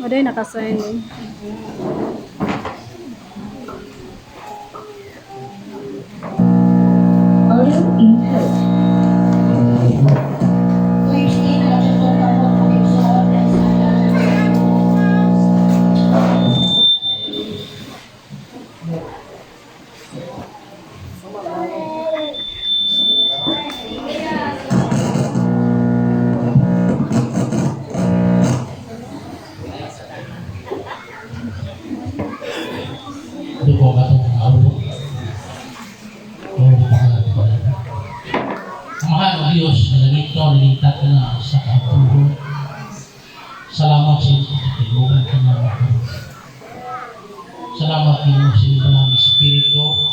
Ada yang nakasign eh. Audio input. Ito po katong araw. Mahal na Diyos, nalangit ka, nalingkat ka na sa katulong. Salamat sa iyo sa tilugan ka na ako. Salamat din mo sa iyo ng Espiritu.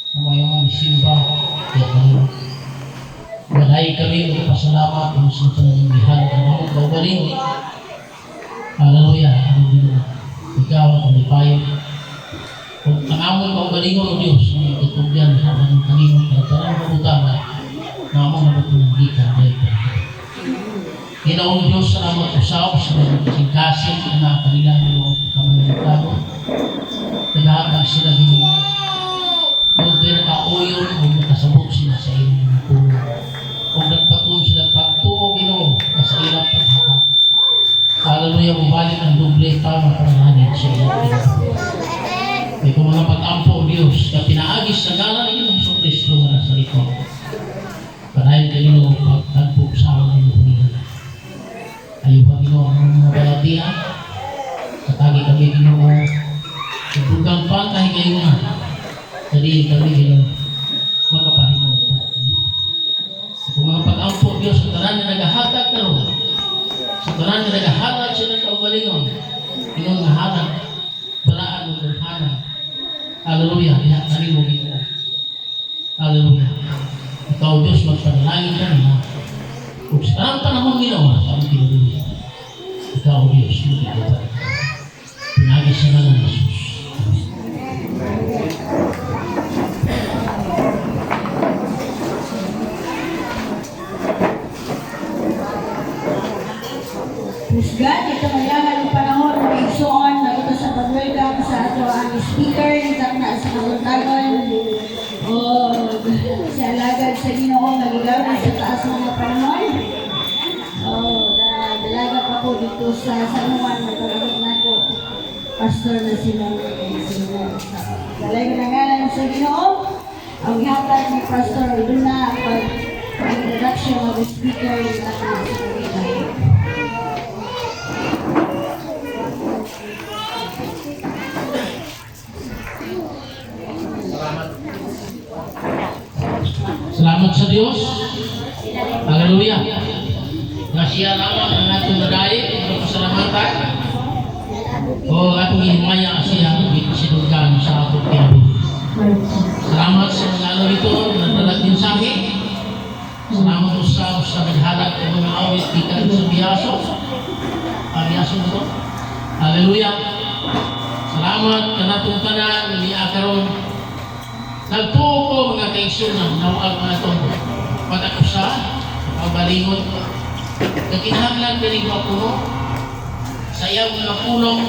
Sa mayroong simba, kaya kayo. Walay kami, magpasalamat kung sa tanong lihan ka na ang kaugaling. Hallelujah, hallelujah. Ikaw ang kalipayon. Kung ang amon kaugalingon o Diyos, ang itugyan sa aming kanimong kalatarang kabutama, na among nabutunang gikan dahil ka. Ginoong Diyos, salamat usaw sa mga kasingkasin na kanila ng kamanitado. Naghahatag sila din huwag kayo nakauyon, huwag nakasabot sila sa inyong mga tulong. Huwag nagpatuloy sila pagtuo, Ginoo, sa ilang paghatag. Hallelujah, mabalik ang doble pa maparanganin sa ilang pinagpapit. May kung mga pag-ampo, Diyos, na pinaagis sa ngalan ng Iyong Kristo na nasa likod. Panahin ka Ginoo, pagtagpo sa amin ng Panginoon. Ayaw pa Ginoo ang mga balatian. Katagi kami Ginoo, nagdugang pa kahit kayo na. Jadi kami Ginoo, makapahinong. Kung mga pag-ampo, Diyos, sa tanan na naghahatag na ron. Sa tanan na naghahatag sila kaugalingon. Ginoo nga hatag, balaan mo ng hatag. Hallelujah, diha kami mo Ginoo. Hallelujah. Ikaw Diyos, magpanalangin ka na. Kung sa tarang panahon Ginoo, sa aming pinagulong. Ikaw Diyos, magiging. Pinagis sa nalang Jesus. Praise God, ito mayaman ang panahon ng igsoon na ito sa pag-welcome sa ato ang speaker na sa kamuntagon o si alagad sa Ginoo nagigawin sa taas mga panahon. Dalaga pa po dito sa Sanuan, magpapagod na po pastor na sila. Dalay ko na ngalan sa Ginoo, ang ihatag ni Pastor Iduna ang pag-introduction of the speaker na sa kanila. Salamat sa Diyos. Hallelujah. Nasiya lamang ang atong nadayik, ang pasalamatan. O atong ihimaya siya, sinugdan sa atong kinabuhi. Salamat sa mga ano ito, nagdalag din sa akin. Salamat sa naghalag ng mga awit kita sa biyaso. Biyaso na ito. Hallelujah. Salamat kanatong tanan, ni akaron. Nagtuo ko mga kaisunan, nawag mga itong patakusa, kaugalingon. Nagkinahanglan galing mga puno, sayang mga pulong,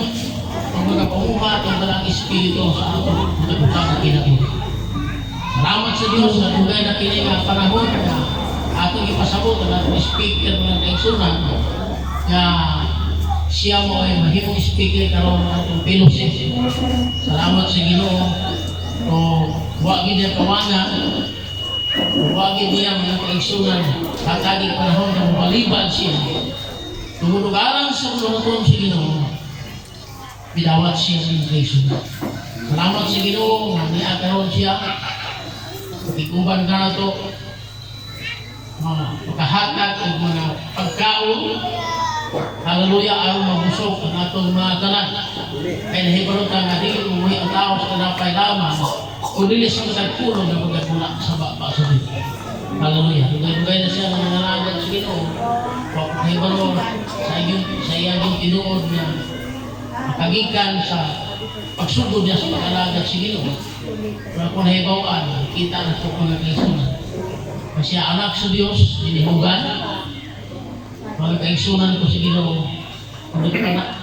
ang mga pamuha, ang walang espiritu sa atong nagutang na kinabuhi. Salamat sa Diyos na tugay na kinig ang panahon na atong ipasabot ang atong speaker mga kaisunan na siya mo ay mahimong speaker karon ng atong pinusin. Salamat sa Ginoo. O wagi niya kawana, wagi niya mga kaisunan, kataging panahon na mabaliban siya. Tumunugaran sa kulungan sa Ginoo, bidawat siya sa mga kaisunan. Salamat sa Ginoo, nga niagaron siya, pagikuban ka na ito, mga pagkahatag o mga pagkaon. Hallelujah, aron mabusog ang atong mga tanan. Kaya nahibaro ka nga di umuwi ang tao sa kanapay lamang. Kung dili sa matagpulong na magagula sa baba sa dito. Hallelujah. Dugay-dugay na siya ng mga nangagad sa Ginoo. Nahibaro sa iyong tinuod na makagikan sa pagsugod niya sa pag-alagad si Ginoo. Pero kung naibawaan, kita na ito kung nagkaigsunan. Kasi anak sa Diyos, dinihugan. Magkaigsunan ko si Ginoo.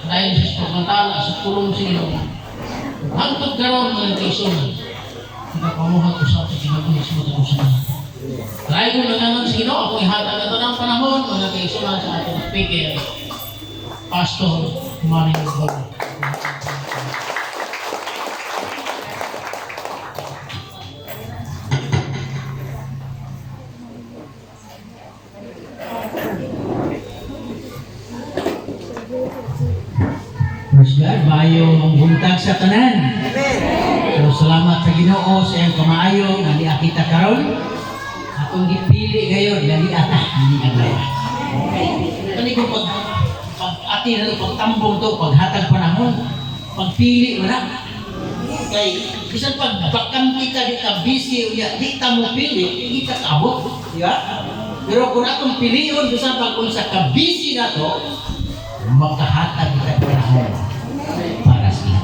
Dahil sa pagmantala, sa pulong si Ginoo. Hangtod karoon mga kaigsunan. Nakapamuhat ko sa ating kinabuhi sa mga kaigsunan. Dahil kung nangangang si Ginoo, ako ihatag ito ng panahon, mga kaigsunan sa ating speaker, Pastor Manny Gold. Praise God, mayong buntag sa tanan. So salamat sa Ginoo sa iyang kamaayo nga diakita karon. Atong gipili ngayon nga diata ni Aglaya. Kani ko pag ati na pagtambong to paghatag panahon, pagpili mo na. Kay bisan pag bakanti ka di ka busy unya di ta mo pili, di ka abot, di ba? Pero kung atong pilion bisan pag unsa ka busy na to, makahatag kita panahon para sa inyo.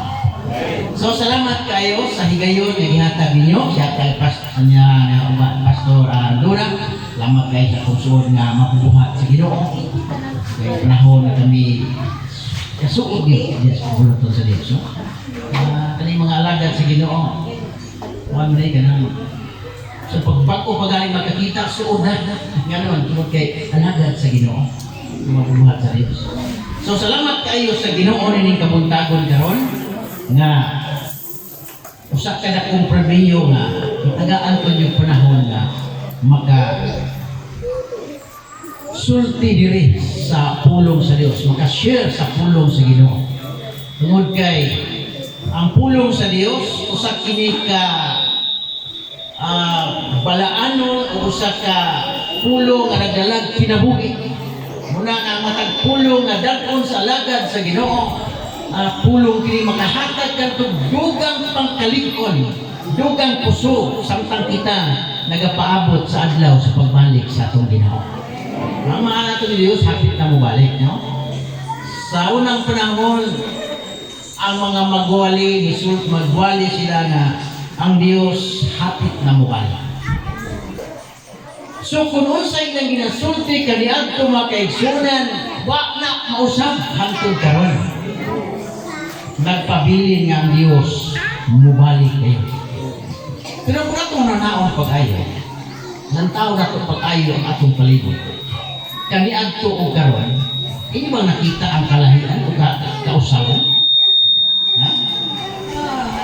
So salamat kayo sa higayon nga gihatag ninyo siya kay Pastor Dura. Salamat kayo sa pagsuod nga mapubuhat sa Ginoo. Kay panahon na kami kasuod niyo sa buluton sa Dios. Kani mga alagad sa Ginoo. One day ganang so pagpako pagaling makakita suod na nganon tungod kay alagad sa Ginoo mapubuhat sa Dios. So salamat kayo sa Ginoo nining kabuntagon karon nga usa ka dakong premyo nga tagaan ko yung panahon nga maka sulti diri sa pulong sa Dios, maka-share sa pulong sa Ginoo. Tungod kay ang pulong sa Dios usa kini ka balaanon o usa ka pulong nga nagdalag kinabuhi. Muna nga matag pulong nga dagkon sa alagad sa Ginoo, pulong kini makahatag kadto dugang pangkalig-on, dugang puso samtang kita nagapaabot sa adlaw sa pagbalik sa atong Ginoo. Ang mga anak ni Dios hapit na mo balik, no? Sa unang panahon, ang mga magwali sila na ang Dios hapit na mo balik. So kung unsay nang ginasulti kaniadto makaigsunan, wa na mausab hangtod karon. Nagpabilin nga ang Dios mubalik kayo. Pero kung atong nanaon pag-ayo, nantaw na itong pag-ayo ang atong palibot. Kaniadto o karon, hindi ba nakita ang kalahian o kausaban? Ha?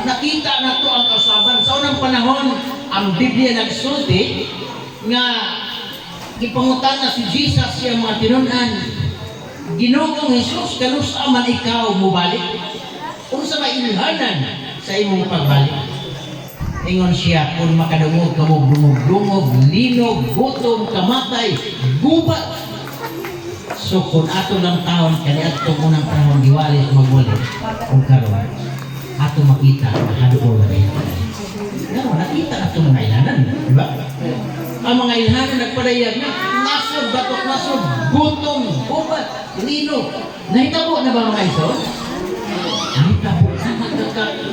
Nakita na to ang kausaban. Sa unang panahon, ang Biblia nagsulti nga gipangutan na si Jesus siya mga tinunan, Ginoong Jesus, kanusa man ikaw mubalik? Kung sa mailhanan sa imong pagbalik, ingon siya, kung makadungog ka mo, dungog, linog, gutom, kamatay, gubat. So kung ato lang taon, kani ato unang panahon diwali magwali, kung karon, ato makita, nakadoon na rin. Pero nakita na ito mga ilhanan, di ba? Ang mga ilhanan nagpadayag na, nasod, batok nasod, gutom, gubat, linog. Nahitabo na ba mga iso? Nahitabo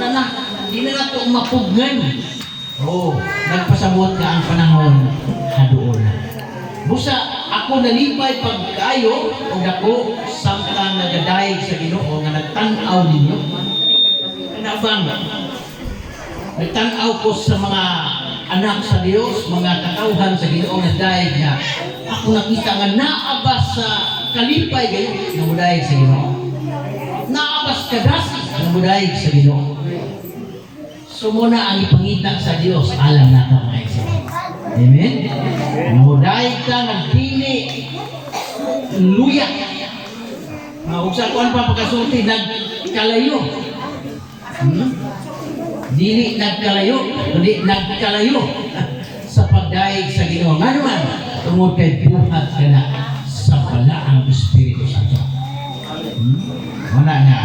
na, hindi na ito mapugnan. Oo, nagpasabot ka ang panahon, hadoon na. Busa, ako nalipay pagkayo, o dako, samtang nagadayag sa Ginoo, nga nagtanaw ninyo. Nabang, nagtanaw ko sa mga anak sa Diyos, mga katauhan sa Ginoo nga dayag nga, ako nakita nga naabas sa kalipay kayo, namudayag sa Ginoo. Naabas kadasi, namudayag sa Ginoo. So muna ang ipangita sa Diyos, alam na ito mga isa. Amen? Namudayag ka, nagpili, luya. Maugsa ko pa pagkasulti, nagkalayo. Dili nagkalayo, kundi nagkalayo sa pagdaig sa Ginoo. Nga naman, tungod kay buhat ka na sa balaang Espiritu Santo. Wala nga.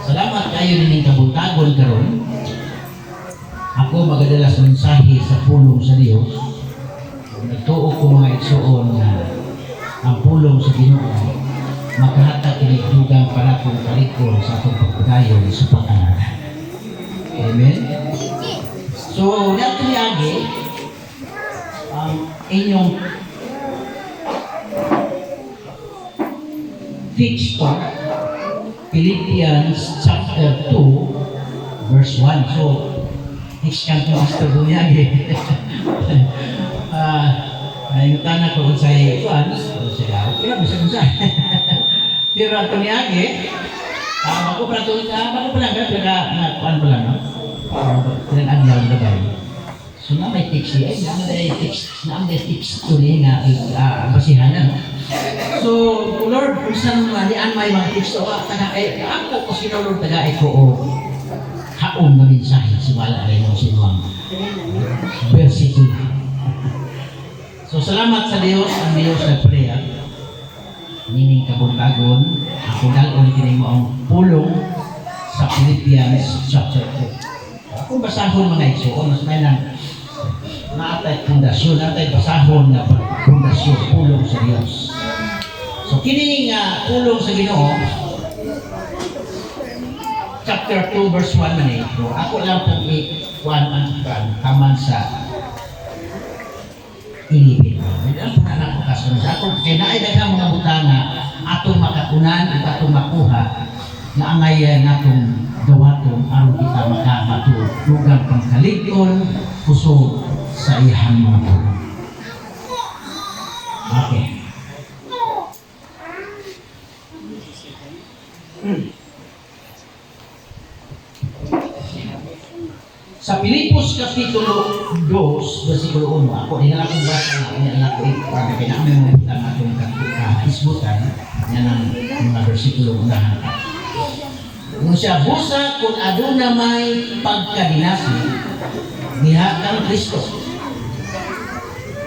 Salamat kayo nining kabuntagon karon. Ako magadalas mensahe sa pulong sa Dios. Nagtuo ko mga igsuon na ang pulong sa Ginoo makahatag kini dugang para kung kalikon sa atong pagpadayon sa pag-analan. Amen. So, nato niagi ang inyong fixed part, Philippians chapter 2, verse 1. So, fixed ka ito, Pastor Bunyagi. Nayutan ako kung sa'yo ikuan, okay lang, bisa. Pero ito niagi, bago pa lang, kuan pa lang, no? Kailan adlaw na ba? So, na may text niya, na may text to niya nga basihan na, no? So, Lord, kung saan manian may mga text, ako ko sino, Lord, taga-ay ko o haong na mensahe, sumala rin mo sinuang versikulo. So, salamat sa Diyos, ang Diyos na prayer. Nining kabuntagon, ako dalon kining mo ang pulong sa Philippians chapter 2. Kung basahon mga igsoon, mas may nang naatay pundasyon, naatay basahon na pundasyon, pulong sa Diyos. So, kining pulong sa Ginoo, chapter 2, verse 1 man eh. So, ako lang pong i-1 ang kaman sa ilipin. Ang pananak ko kasunod sa ako, kaya naaidagang mga butana, atong makakunan at atong makuha na angayan natong gawaton aron kita makamatulugan pang kaligton kusog sa iyang mga pulong. Okay. Sa Pilipos Kapitulo 2, versikulo 1, ako nila akong basa na nila ako para kinamin mo ang atong isbutan yan ang mga versikulo unahan. Kung siya busa kung aduna may pagkadinasi diha kang Kristo.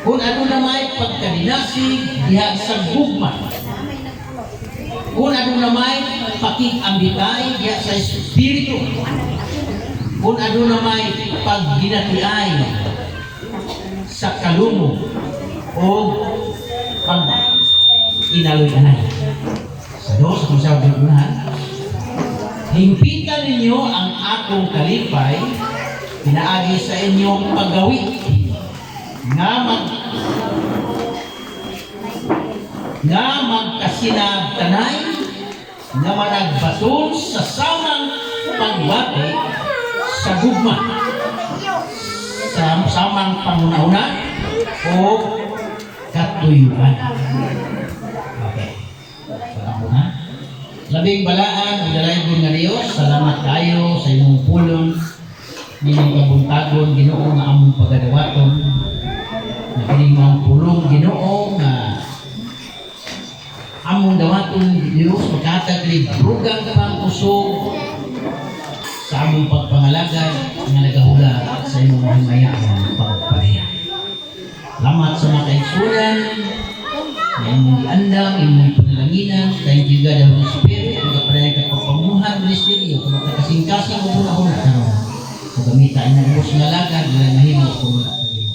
Kung aduna may pagkadinasi diha sa gugma. Kung aduna may pakikambitay diha sa Espiritu. Kung aduna may pagginatiay sa kalumo o pag-inaloy-anay. Sa dos, kung sa unahan, himpitan ninyo ang akong kalipay, pinaagi sa inyong paggawi, nga magkasinabtanay, nga managbaton sa samang pagbati, sa gugma, sa samang pangunauna o katuyuan. Okay. Pagkakuna. Labing balaan, ang dalaygon nga Diyos, salamat tayo sa imong pulong, nining kabuntagon, Ginoo nga among pagadawaton, na kining mga pulong, Ginoo nga among dawaton, Diyos, magkataglig, rugang ka pang kusog, sa among pagpangalagad nga nagahula sa imong himayaan pagpareha. Salamat sa mga kaigsunan, na imong giandam, imong panalanginan. Thank you God, Holy Spirit, ang kapareha ka pagpamuhan, Ministeryo, kung makakasing-kasing mo muna karon. Kung gamitain ng ubos nga lagad, wala mahimo kung wala sa iyo.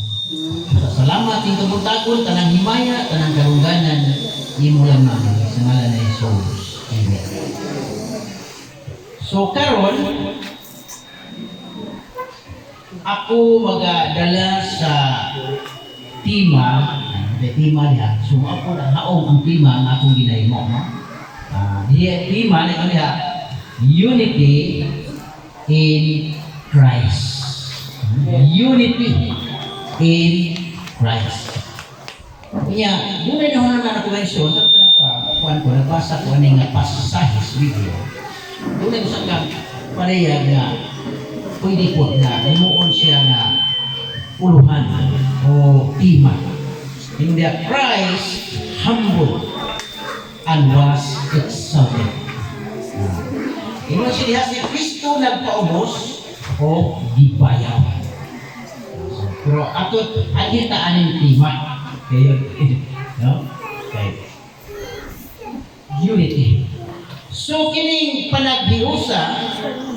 Salamat yung kabuntagon, tanang himaya, tanang karungganan, imo lang namin sa ngalan ni Jesus. Amen. So karon ako magadala sa tema niya. So ako na haong ang tema ang akong ginahimo, no? Tema niya Unity in Christ. Unity in Christ. Kaya, doon ay nahunan na nakuwensyon, nabasa ko ano nga pasahis video. Doon ay usang ka pareha na pwede po na imuon siya na puluhan o tima. In the Christ humble and was exalted. Ino siya diha si Kristo nagpaubos o gibayaw. Pero ato kita aning tima. Okay, no? Okay. Unity. So kining panaghiusa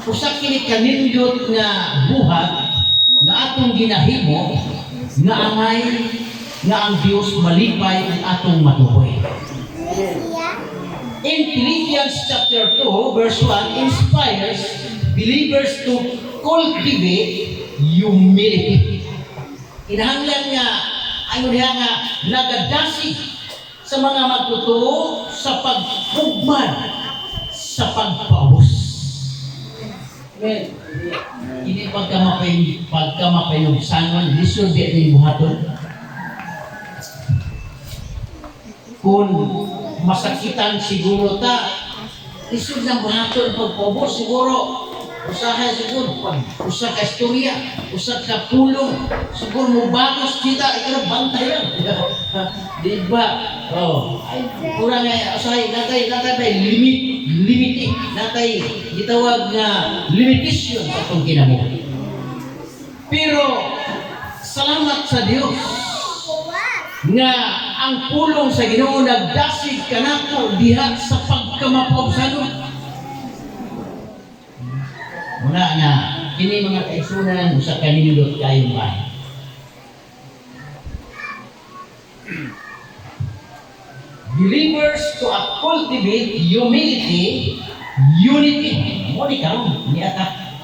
usa kini kanindot nga buhat nga atong ginahimo nga angay nga ang Dios malipay ang atong matuboy. In Philippians chapter 2 verse 1 inspires believers to cultivate humility. Kinahanglan nga, ano niya nga, nagadasi sa mga magtuturo sa pagpugman, sa pagpaubos. Amen. Hindi pagkamapayugsanon, lisod di rin buhaton. Kung masakitan siguro ta, lisod ng buhaton pagpaubos siguro. Usahay siguro, usa ka istorya, usa ka pulong, siguro mo bagos kita, ikaw bantay lang. Di ba? Oh, kurang nga, usahay, natay limit, natay gitawag nga limitation sa itong kinabuhi. Pero, salamat sa Diyos nga ang pulong sa Ginoo nagdasig kanako diha sa pagkamapausanon. Muna nga, kini mga kaigsunan sa kanindot kayong bahay. Believers to cultivate humility, unity. Mo ni karon ni ata.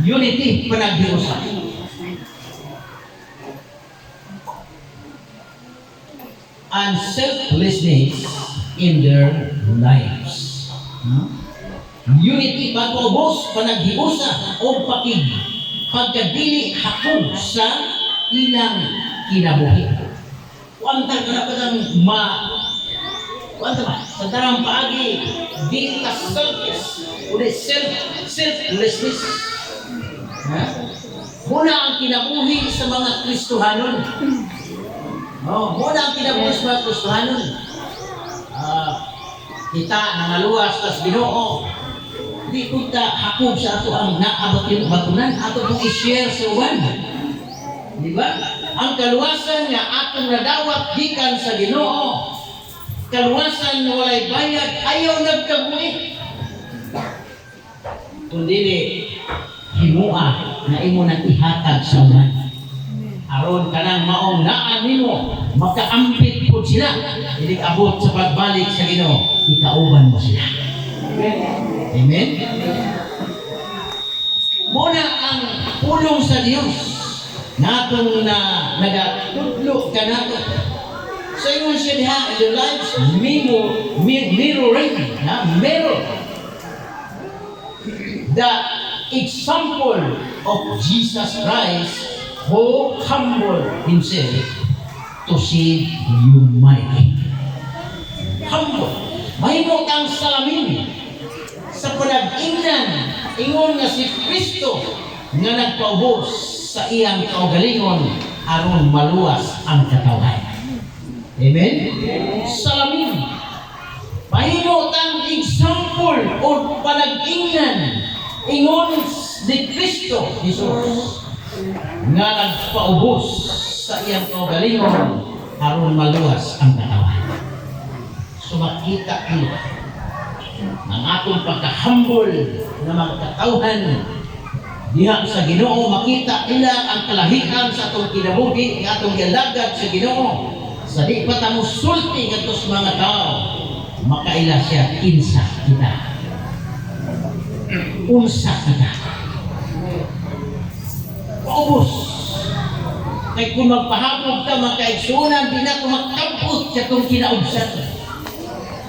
Unity panaghiusa. And selflessness in their lives. Unity, pagpaubos, panaghiusa, o pagkadili hakog sa ilang kinabuhi. Kuanta ka na pa kuanta ba? Sa darang paagi, di ka selfish, ulit selflessness. Muna ang kinabuhi sa mga Kristohanon. Muna ang kinabuhi sa mga Kristohanon. Kita nangaluwas tas Ginoo. Di ko ta hakog sa ato ang naabot yung batunan ato pong i-share sa uwan. Di ba? Ang kaluwasan nga atong nadawat gikan sa Ginoo. Kaluwasan na walay bayad ayaw nagkabuhi. Kundi himua na imo nang ihatag sa uwan. Aron kanang maong naan nimo makaampit po sila. Hindi abot sa pagbalik sa Ginoo, ikauban mo sila. Amen? Muna ang pulong sa Diyos natong na nagatudlo ka nato. So ingon siya diha in their lives mirroring the example of Jesus Christ who humbled himself to save humanity. Humble. Mahimot ang salamin sa panag-ingnan. Ingon nga si Kristo nga nagpaubos sa iyang kaugalingon aron maluwas ang katawan. Amen? Salamin. Mahimot ang example o panag-ingnan. Ingon ni Kristo Jesus nga nagpaubos sa iyang kaugalingon aron maluwas ang katawan. So makita nila ang atong pagka-humble na magkatawhan diha sa Ginoo, makita nila ang kalahian sa atong kinabuhi, ang atong gilagad sa Ginoo. Sa di pa ta musulti ngadto sa mga tao, makaila siya kinsa kita. Unsa kita. Paubos. Kay kung magpahabog ka, makaigsunan, di na ko magkabot sa itong kinaubsan.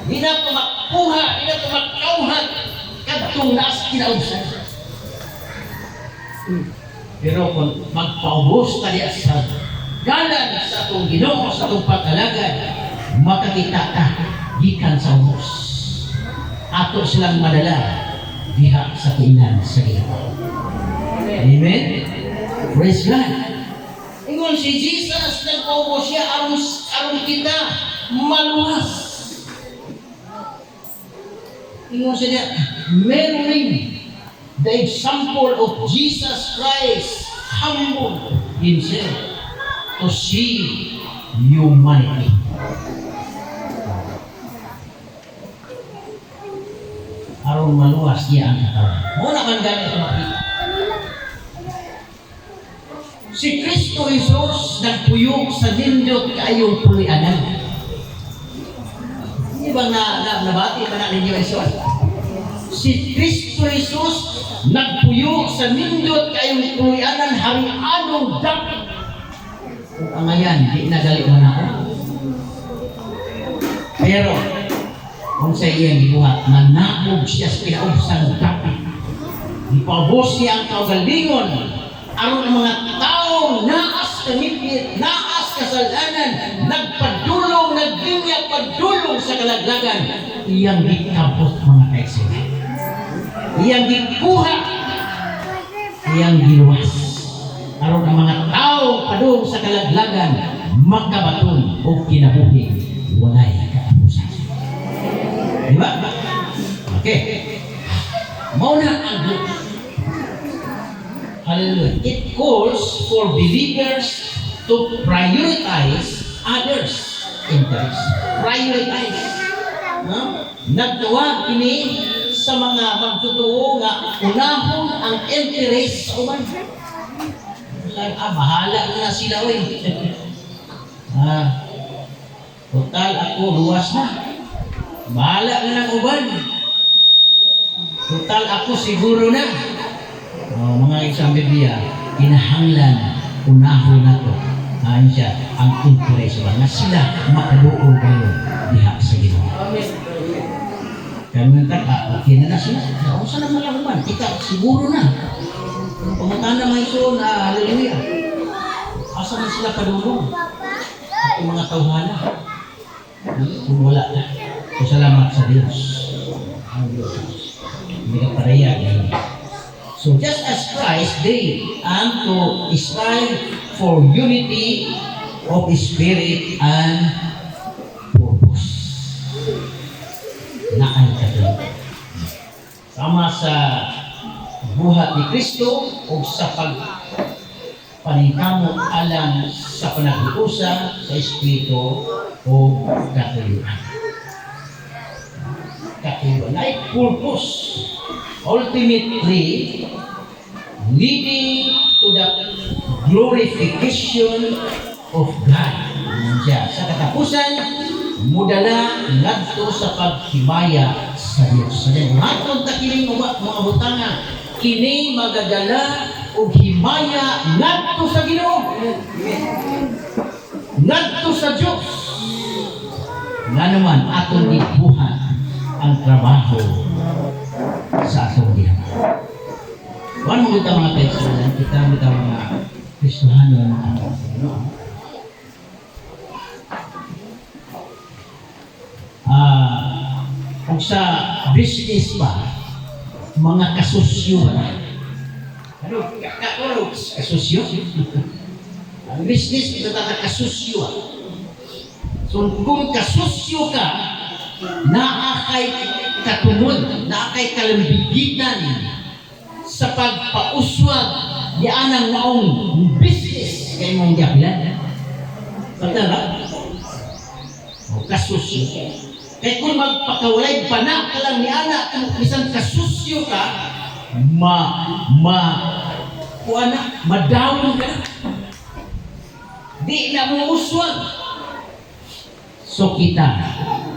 Di na ko makuha, di na ko magkauhat kadtong naas kinaubsan. Pero kung magpaubos ka diya sa galan sa itong Ginoo, sa itong pagkalagad, makakita ka gikan sa ubos. Ato silang madala diha sa tingnan sa Ginoo. Amen? Praise God. Ingon si Jesus, nagpaubos siya aron kita maluwas. Ingon siya, mirroring the example of Jesus Christ, humble himself to save humanity. Aron maluwas niya ang katawan. Muna man ganito makita. Si Kristo Jesus nagpuyog sa nindot kaayong pulianan. Hindi ba nabati pa na ninyo Jesus? Si Kristo Jesus nagpuyo sa nindot kayong tuyanan harianong dapit. Ang ngayon, di nagali mo na ako. Pero, kung sa iyang gibuhat, manakog siya sa kinaubsan dapit. Ipabos niya ang kaugalingon aron ang mga taong naas kanipit, naas kasalanan, nagpadulong, nagdinya padulong sa kalaglagan, iyang gikabot mga kaigsunan. Iyang gikuha, iyang giluwas. Aron ang mga taong padulong sa kalaglagan, magkabaton o kinabuhi, walay katapusan. Diba? Okay. Mauna ang Diyos. Hallelujah. It calls for believers to prioritize others' interests. Prioritize. No? Nagtuwag kini sa mga magtutuo nga unahon ang interest sa uban. Bahala na sila oy. Total ako luwas na. Bahala na ng uban. Total ako siguro na. Mga isang Biblia, kinahanglan, unahon na to. Ayon siya, ang interest ba? Nga sila makaluol kayo diha sa Ginoo. Kaya mga okay na sila. Kung saan naman lang uman, ikaw, siguro na. Pumuntahan na mga iso na, hallelujah. Asa na sila padulong? Ang mga tawhana. Kung wala na. So, salamat sa Diyos. Hindi ka paraya. So just as Christ, they and to strive for unity of spirit and purpose. Naan ka doon. Sama sa buhat ni Kristo o sa pagpaningkamo alang sa panag-uusa sa Espiritu o katuyuan. Katuyuan ay purpose. Ultimately, leading to the glorification of God. Sa katapusan, mudala ngadto sa paghimaya sa Diyos. Sa atong takiling mga butanga, kini magadala og himaya ngadto sa Ginoo. Ngadto sa Diyos. Nga naman atong gibuhat ang trabaho sa atong ginoo. Kung kita mga kaibigan, kita mga Kristohanon ng atong Ginoo. Kung sa business pa, mga kasusyo ano? Kasusyo? Ang business, ito kasusyo. So kung kasusyo ka, naakay katungod, naakay kalambigitan sa pagpauswag diyan ang maong business kay mong gabilan. Pagdala, kasusyo. Kaya kung magpakawalay panak ka lang ni anak, kung isang kasusyo ka, madawin ka na. Di na mo uswag. So kita,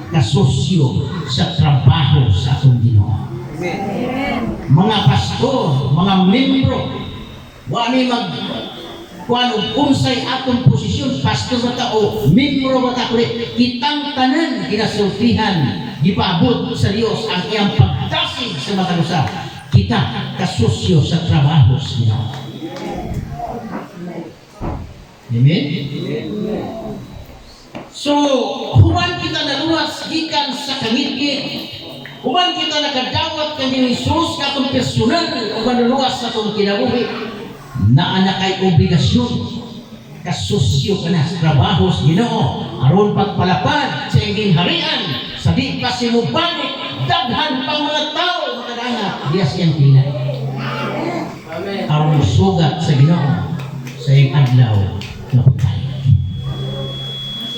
kasusyo sa trabaho sa atong Ginoo. Mga pastor, mga membro, wani kuan unsay atong posisyon, pastor ba ta o membro ba ta, kitang tanan ginasultihan, gipaabot sa Dios ang iyang pagdasig sa matalusa. Kita kasusyo sa trabaho sa Ginoo. Amen. So, human kita naluwas gikan sa kangit-ngit. Human kita nakadawat kang Jesus katong personal o manuluwas sa itong kinabuhi. Na anak ay obligasyon. Kasusyo ka na sa trabaho sa Ginoo. Aron pagpalapad sa iyong harian. Sa di pa sinubalik, daghan pang mga tao makadanga. Diya siyang pinay. Aron sugat sa Ginoo sa iyong adlaw na pagkain.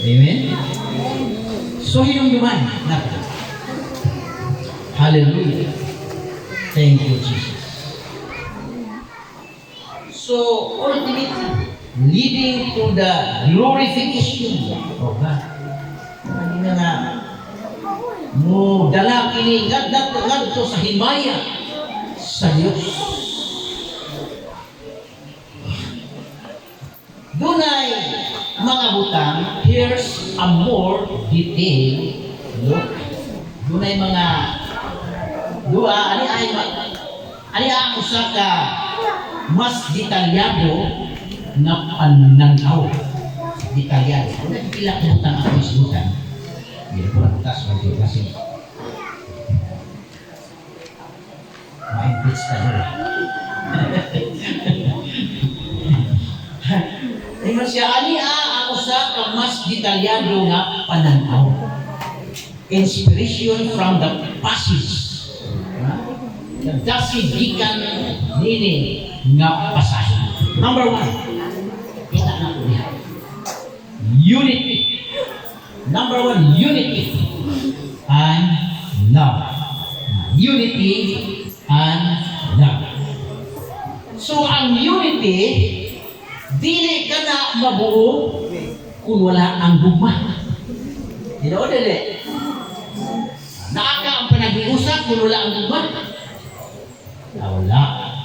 Amen? So, hinumduman natin. Hallelujah. Thank you, Jesus. So, ultimately, leading to the glorification of God. Hindi na mo dala kini ngadto sa himaya sa Diyos. Dunay mga butang, here's a more detailed look. Dunay mga ani ang usa ka mas detalyado na pananaw. Detalyado. Kung nagpila ko butang ako isutan, hindi ko nakutas kasi ma-impeach ka doon. Ingon siya, ang usa ka mas detalyado nga pananaw. Inspiration from the passage. Nagdasi gikan nini nga pasahe. Number 1, kita na po niya. Unity. Number 1, unity and love. Unity and love. So ang unity, dili ka na mabuo kung wala ang gugma. Dilo dili. Naaka ang panag-iusap kung wala ang gugma. Wala.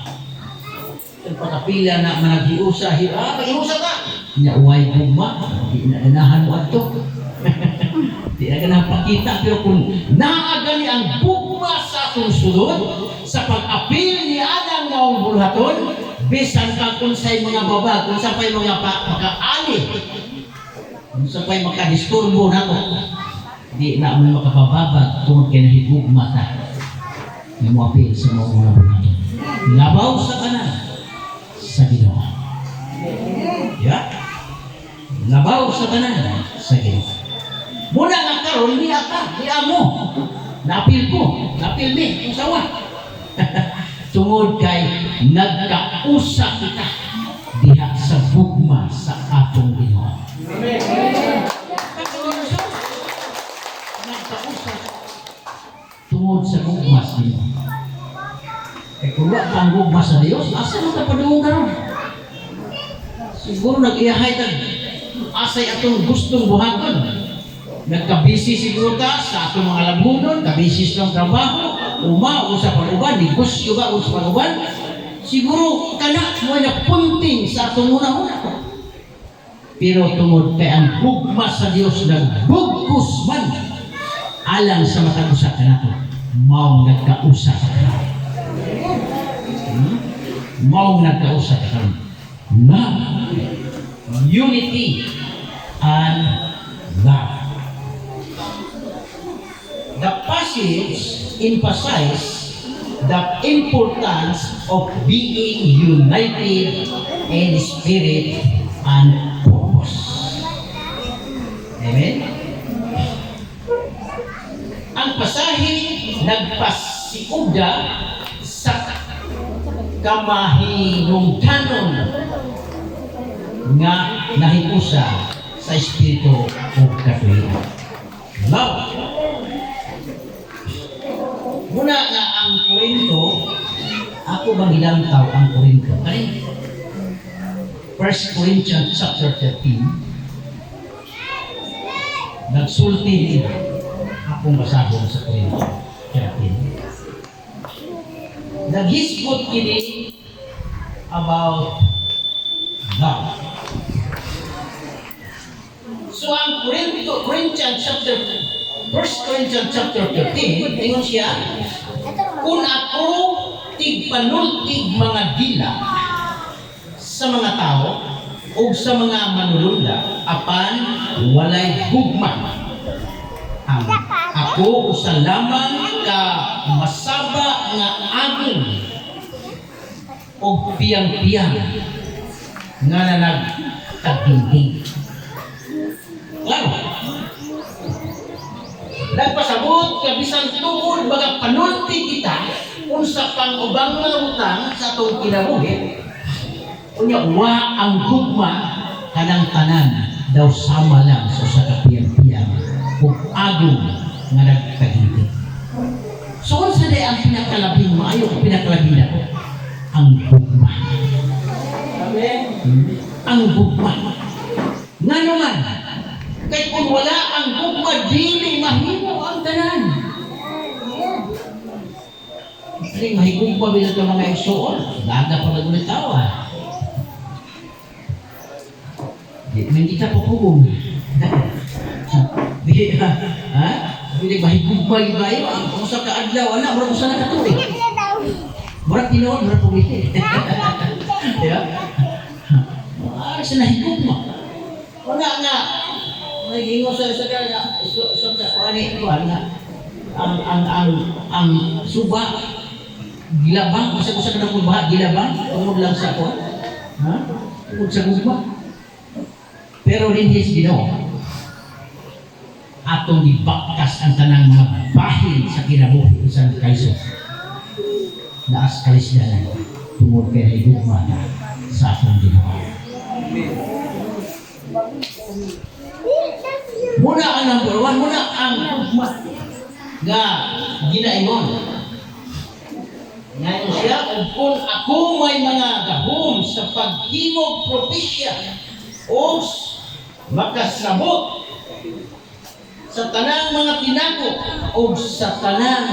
Ang pagkapila na manag-iusap, mag-iusap ka. Nyaway gugma, di na ganahan mo ato. Di na ganahan pakita, pero kung naagali ang gugma sa atong sulod, sa pag-apil ni Adang na bulhaton, bisan ka kung sa'y mga baba, kung sa'y mga makaali, kung sa'y makadisturbo na ko, di na mo makapababa tungkol kay nahigugma ta. Yung mga apil sa mga bulhaton. Labaw sa kanan sa Ginoo. Yeah? Labaw sa kanan sa Ginoo. Muna nga karon ni ata, ni amo. Napil ko, napil mi, kung sawa. Tungod kay nagkausap kita diha sa gugma sa atong Ginoo. Nagkausap tungod sa gugma sa Ginoo. Kung wala ang gugma sa Dios, asa mo ta padung karon? Siguro nag-iyahay tag asay atong gustong buhaton. Nagkabisi siguro ta sa atong mga labunon, kabisi sa trabaho, usap ang uban, negosyo ba usap ang uban. Siguro kana mo na punting sa atong una-una. Pero tungod kay ang gugma sa Dios nagbugkos man alang sa matag-usa kanato, mao nagkausap ka. Mao nagkausap ka. Love, unity, and love. The passage emphasizes the importance of being united in spirit and purpose. Amen? Ang pasahe nagpasiugda sa kamahinungdanon nga nahiusa sa espiritu o katulian. Love. Muna nga ang Korinto, ako bang ilantaw ang Korinto? Kani? 1 Corinthians chapter 13. Nagsulti din akong basahon sa Korinto 13. Naghisgot kini about love. So ang Corinthians chapter 1 Corinthians chapter 13, ingon siya, kung ako tigpanultig mga dila sa mga tao o sa mga manulunda, apan walay gugma. Ang ako usa lamang ka masaba nga aging o piyang-piyang nga nagtagdingding. Claro. Nagpasabot ka bisan tungod baga panulti kita unsa pang ubang mga utang sa atong kinabuhi. Unya wa ang gugma kanang tanan daw sama lang sa usa ka piyang-piyang ug agong nga nagtagdingding. So unsa day ang pinakalabing maayo o pinakalabing nato? Ang gugma. Amen. Ang gugma. Nga naman, kay kung wala ang gugma, dili mahimo ang tanan. Hindi, mahigugma bilang ka mga igsoon. Daga pa nagulit tao Hindi kita pupugong. Di, ha? Hindi, mahigugma yung bayo. Kung sa kaadlaw, mura ko sana katuloy. Mura tinoon, mura pumiti. Diba? Sa nahigugma. Wala nga. Naghingo sa kanya. Ang suba gilabang kasi ko sa kanang bahat gilabang tungod lang sa ko tungod sa gugma pero rin his Ginoo atong gibakas ang tanang mga bahin sa kinabuhi sa kaiso naas kalisdanan tungod kay gugma sa atong Ginoo. Muna ang number one, muna ang gugma nga ginaingon. Ngayon siya, kung ako may mga gahom sa paghimog propesya o makasabot sa tanang mga tinako o sa tanang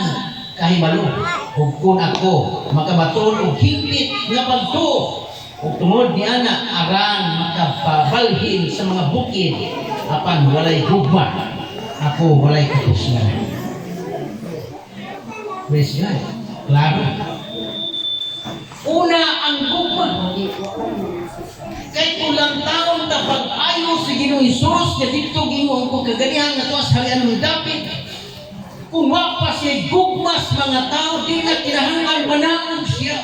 kahibalo o kung ako makabaton o hingpit nga pagtuo o tungod ni ana aran makapabalhin sa mga bukid apan walay gugma ako walay katusgan. Praise God. Klaro. Una ang gugma. Kay kulang taon na pag-ayo sa Ginoong Hesus na dito ginoo ko kaganihan na tuwas halian ng dapit. Kung wapa siya gugmas mga tao, di na kinahanglan manaog siya.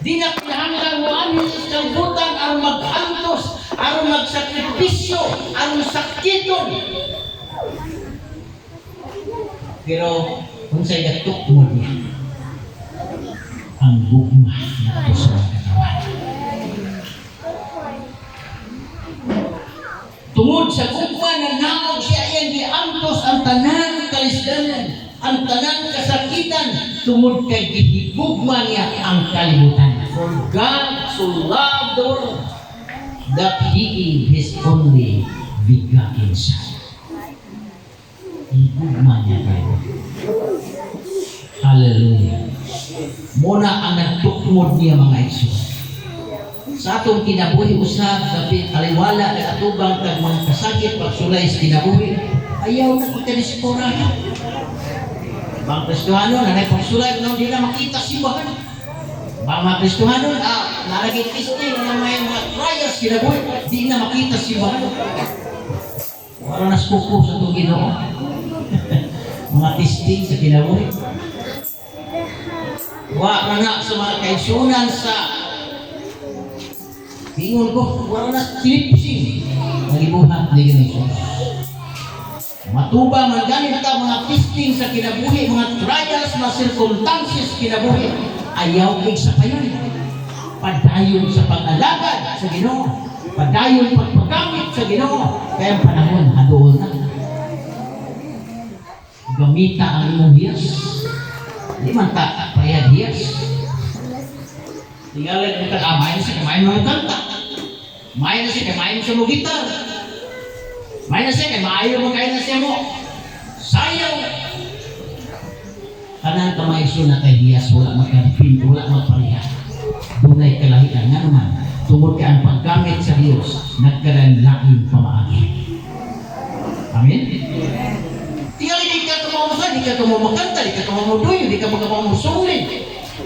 Di na kinahanglan mo anin sa butan ang mag-antos, ang magsakripisyo, ang sakiton. Pero kung sa igatok mo niya, ang gugma na ito sa mga katawan. Tungod sa gugma na naog siya yan giantos ang tanang kalisdanan, ang tanang kasakitan, tungod kay gihigugma niya ang kalibutan. For God so loved the world that He gave His only begotten Son. Gugma niya kayo. Hallelujah. Muna ang nagtukmod niya mga Isus. Sa atong kinabuhi usab sabi aliwala na atubang kag mga kasakit pagsulay sa kinabuhi. Ayaw na pagkanispora. Bang Kristohano na pagsulay na di na makita simbahan. Bang mga Kristohano nalagay testing na may mga trials kinabuhi di na makita simbahan. Wala na skupo sa itong Ginoo. Mga testing sa kinabuhi. Wala na sa mga kaisunan sa ingon ko, wala na slipsing. Nalibuhat ni Ginoo. Matuba man ganit ka mga testing sa kinabuhi, mga trials, mga circumstances kinabuhi. Ayaw kay sa payon. Padayon sa pag-alagad sa Ginoo. Padayon pagpagamit sa Ginoo. Kaya ang panahon, hadoon na. Gamita ang imong hiyas. Di man ta payag hiyas. Tinggalan kita main sa kamain mo kanta. Main na siya kamain sa mo gitar. Main na siya kamain mo kain na siya mo. Sayang. Kanang kamay na kay hiyas wala magkampin, wala magparihan. Dunay kalahian nga naman. Tungod ka ang paggamit sa Diyos, nagkaroon laking pamaagi. Amen? Tinggalin di ka tumamasa, di ka tumamakanta, di ka tumamudoy, di ka magkapamusulin.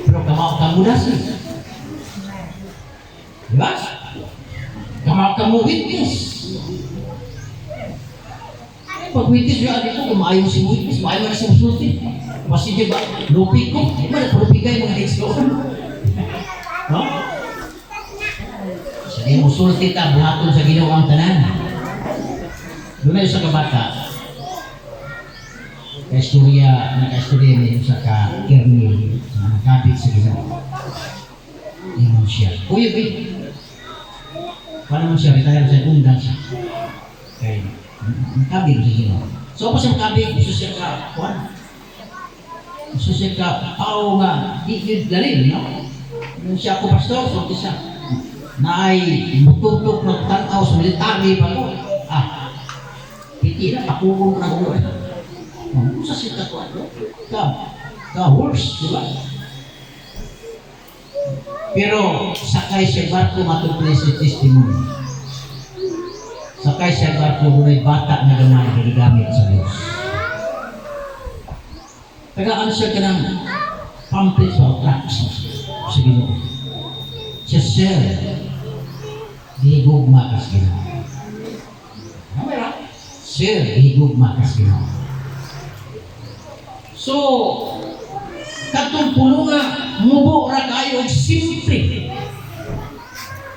Pero kamao ka mudasin. Diba? Kamao ka mo witness. Pag witness yung adik ko, kumaayon si witness, maayon na si musulti. Kasi di ba, lupi ko, di ba nagpalupigay mga explosion? No? Kasi musulti ta, buhaton sa ginawang tanan. Doon na yung sa kabata, kaistorya, naka-istorya niya sa ka-Kernil, na nakabit sa Ginoo. Ingon siya. Kuya, paano mo siya? Retire sa undang siya. Kaya, nakabit sa Ginoo. So, pa siya nakabit, gusto siya ka-kuhan. Gusto siya ka-aw nga, di dalil, no? Nung siya ako pastor, so siya, naay mututok ng tanaw sa military pa ko. Piti na, pakungong na ko. Kung sa sita ko, ka horse, di ba? Pero sakay siya barko matupli sa testimony. Sakay siya barko dunay bata na gamay na gigamit sa Dios. Tagaan siya ka ng pamphlet o tracts sa Ginoo. Siya sir, gihigugma ka sa Ginoo. Sir, gihigugma ka sa Ginoo. So, katong puno nga, mubo ra kayo og simple.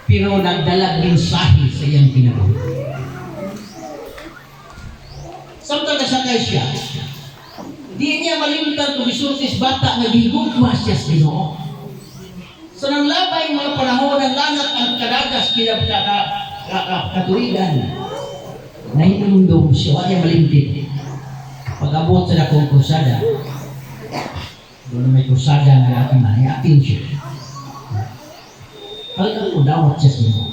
Pero nagdalag mensahe sa iyang kinabuhi. Samtang nasakay siya, di niya malimtan kung isultis bata nga gihigugma siya sa Ginoo. Sa nanglabay mga panahon ng langat ang kadagas katuigan, nahinundong siya, wala niya malimtin. Pag-abot sa dakong krusada, doon na may krusada na ating atin siya. Talagang udawat siya sa Ginoo.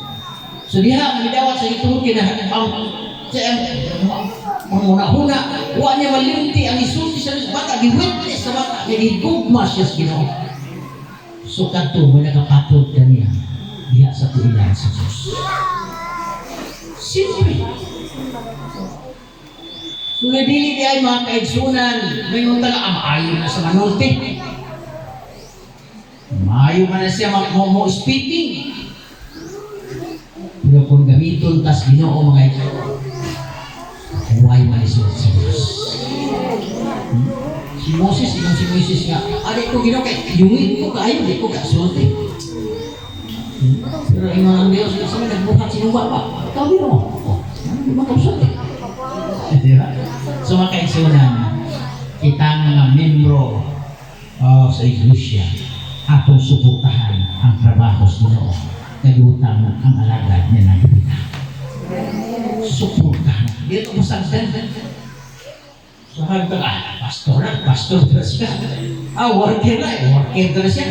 So diha, nagdawat sa itong huna, huwag niya malimti ang isulti sa bata, giwitness sa bata, nagigugma siya sa Ginoo. So kanto, may nakapatod ka niya, diha sa tuwilan sa Diyos. Simple. So nadili di ay mga kaigsunan, may nung taga, maayo na sa manulti. Maayo man na siya mo-speaking. Pero kung gamiton tas Ginoo mga ito, huwag malisod sa Diyos. Si Moses, si Moses nga, adik ko Ginoo, kaya yungin ko kayo, di ko kasulti. Pero ingon ang Diyos, kasi may nagbuhat sinuwa pa. Ikaw Ginoo, hindi makasulti. Diba? So mga kaigsunan, kitang mga membro sa iglesia, atong suportahan ang trabaho sa Ginoo, nagutang ang alagad niya ng kita. Suportahan. Dito mo sa so hanggang, pastor na siya. Worker na siya.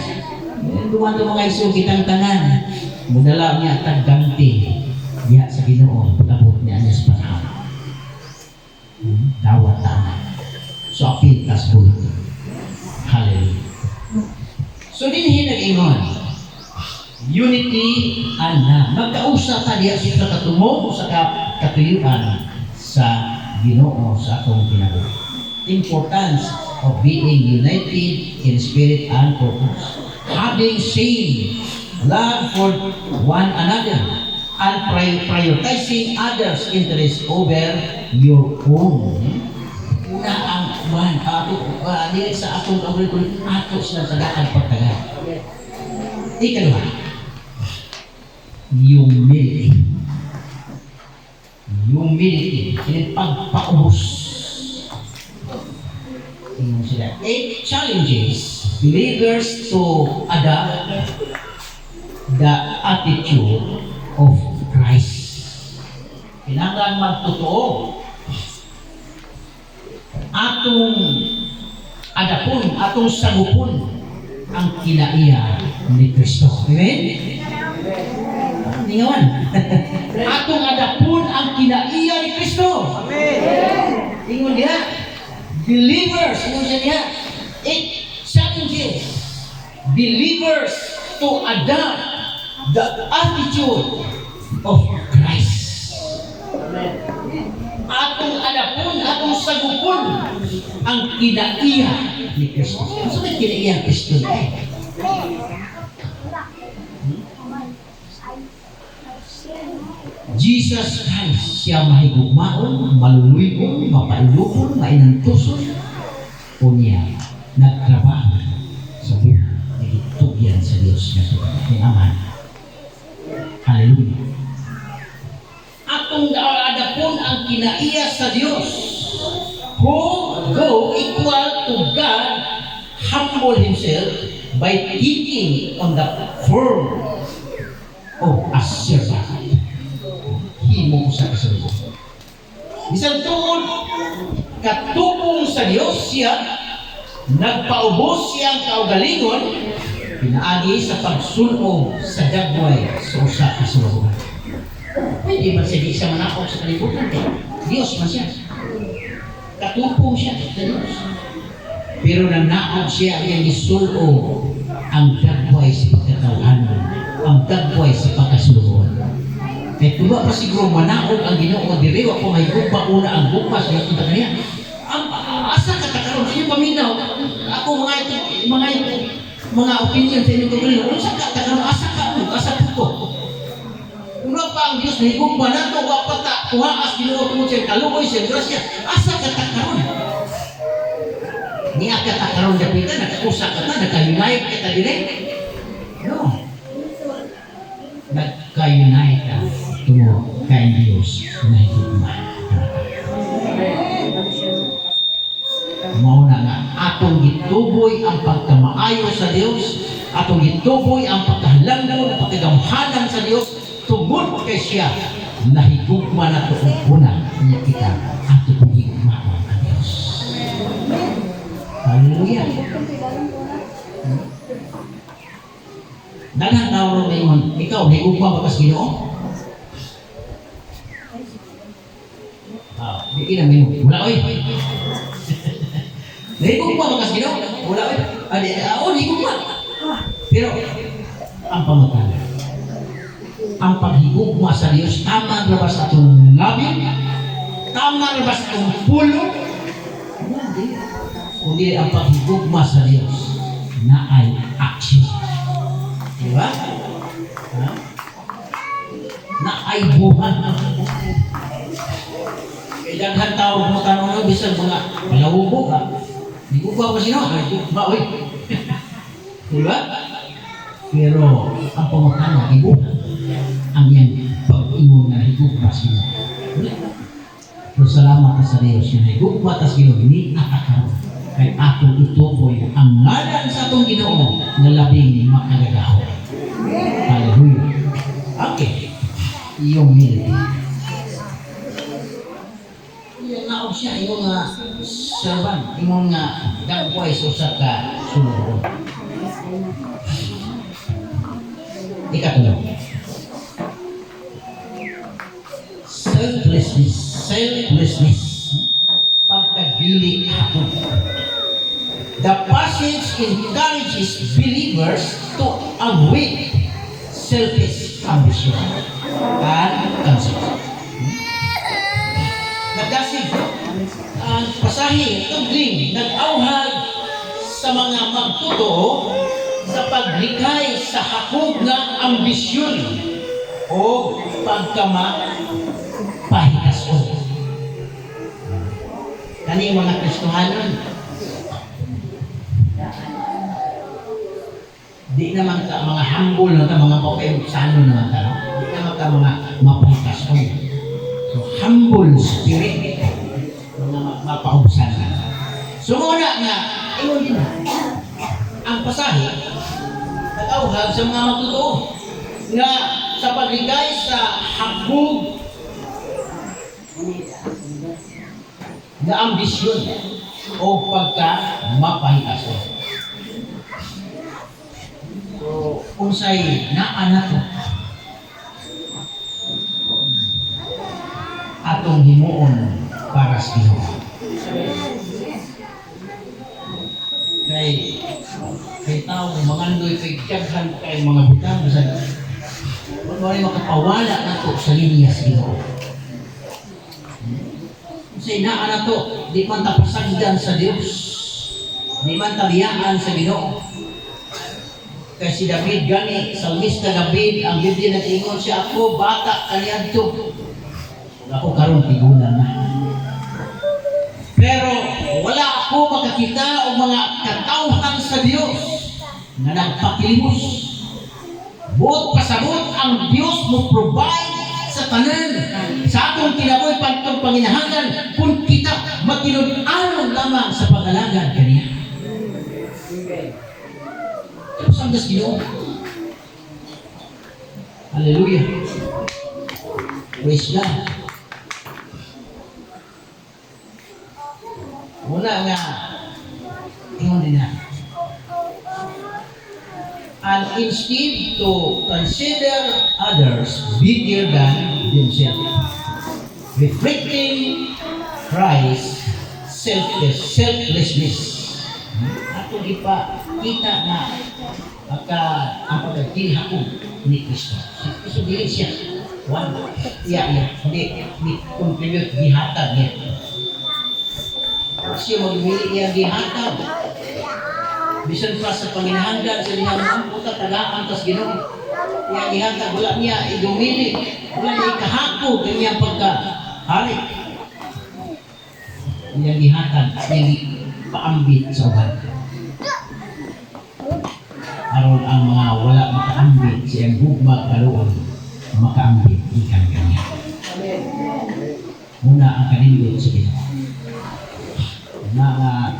Duman ng mga iso kitang tanan, mudala niya tagganti, diya sa Ginoo, pagabot niya niya sa panahon. Dawat tanan. So apil tas bulit. Hallelujah. So dinhi nag-ingon. Unity ana magkausa ta diha sa katumong sa katuyuan sa Ginoo sa atong kinabuhi. Importance of being united in spirit and purpose. Having same love for one another and prioritizing others' interests over your own. Una ang man dili sa atong kabuhi ato sila sa daan pagtagal. Ikalawa, humility. Yung pagpaubos. Tingnan sila. 8 challenges believers to adopt the attitude of Christ. Kailangan magtotoo. Atong adapon, atong sagupon ang kinaiya ni Kristo. Amen? Ningawan. Atong adapon ang kinaiya ni Kristo. Amen. Ingon diha. Believers, ingon diha. 8 challenges. Believers to adopt the attitude of Christ. Atong adapon, atong sagupon ang kinaiya ni Kristo. Ano sa kinaiya ni Kristo? Jesus Christ, siya mahigugmaon, maluluyon, mapalulukon, mainantuson, o niya nagtrabaho sa buhay, nagitugyan sa Diyos na ng Ama. Hallelujah. Atong adapon ang kinaiya sa Diyos, who go equal to God, humble himself by taking on the form of a servant. Himo sa kasalukuyan. Isang tuon, katupong sa Diyos siya, nagpaubos siyang kaugalingon, pinaagi sa pagsunog sa dagway sa usa ka sulugan. Pwede ba siya di siya manakaw sa kalibutan? Diyos man siya. Katupong siya sa Diyos. Pero nanakaw siya ang isunog ang dagway sa pagkatawhanon, ang dagway sa pagkasuluhan. Kaya tuba pa siguro manaog ang Ginoo diri wa ko may gugma una ang gugma sa kita kaniya. Ang asa ka karon inyo paminaw ako mga opinion sa inyo karon unsa ka karon asa ko. Kuno pa ang Dios ni gugma nato wa pata tuhaas Ginoo tungod sa kaluoy sa grasya. Asa ka karon? Ni ka karon dapita nakakusa ka ta naka-unite ka dire. No. Nagka-unite ka tungod kay Dios na higugma. Mao na nga atong gituboy ang pagkamaayo sa Dios, atong gituboy ang pagkahalangdon, pagkagamhanan sa Dios tungod kay siya nahigugma na to una niya kita ato kong higugma ang Dios. Hallelujah. Daghang tao may ikaw higugma ba kas Ginoo? Di na may wala oy. Higugma ba kas Ginoo? Wala oy. Higugma. Pero ang pamatanan, ang paghigugma sa Dios, tama na ba sa atong labi? Tama na ba sa atong pulo? Kundi ang paghigugma sa Dios na ay action. Diba? Ha? Na ay buhan. Kaya daghan tao mo tanong bisan mga palawubo ka. Higugma ko sino? Higugma oy. Diba? Pero ang pamatanan ibuhan ang yan pag-ingon na higugma sila. Pero salamat sa Diyos yung higugma tas Ginoo ni nakakaroon kay atong itukoy ang ngalan sa atong Ginoo na labing makagagaw. Hallelujah. Okay. Iyong melody. Iyan na siya, iyong servant, iyong dagway sa ka sulod. Ikatulong. Selflessness. Pagkagili ako. The passage encourages believers to avoid selfish ambition and conceit. Nagdasig ang pasahe tugling nag-auhag sa mga magtotoo sa paglikay sa hakog na ambisyon o pagkamapahikas-on. Kani mga Kristohanon, di naman ka mga humble na ka, mga papaibsano naman ka, no? Di naman ka mga mapahikas-on. So, humble spirit, mga mapaubsan na. So, muna nga, iyon din ang pasahe, nag-auhag sa mga magtotoo nga sa pagligay sa hakog na ambisyon o pagka-mapahikas-on. So, unsay naanak atong himuon para sa Ginoo. Kay tao mangandoy kay daghan kay mga butang sa wala makapawala nato sa linya sa Ginoo. Unsay naa nato di man ta pasagdan sa Dios. Di man ta biyaan sa Ginoo. Kay si David gani, salmista David, ang Biblia nag-ingon siya, ako bata kaniadto. Ako karon tigunan na. Pero wala ako makakita o mga katawhan sa Dios na nagpakilimos. Buot pasabot ang Dios mo provide sa tanan. Sa atong kinabuhi pagtong panginahangan kung kita makinud-anon lamang sa pag-alagad kaniya. Tapos ang das Ginoo. Hallelujah. Praise God. Muna nga, ingon din na. And instead to consider others bigger than themselves, reflecting Christ's selflessness. Ato kita na ang pagkakilhakon ni Kristo. Si Kristo dili siya. One. Iya. Hindi contribute gihatag niya. Siya magmili niya gihatag. Bisan pa sa panginahanggan sa niya mga puta tagaan tas Ginoo. Iya gihatag wala niya idumili. Wala niya ikahako kanya pagka-hari. Iya gihatag niya paambit sa uban. Aron ang mga wala makaambit siyang hugma karoon makaambit ikan kanya. Muna ang kanindot sa Ginoo. Naa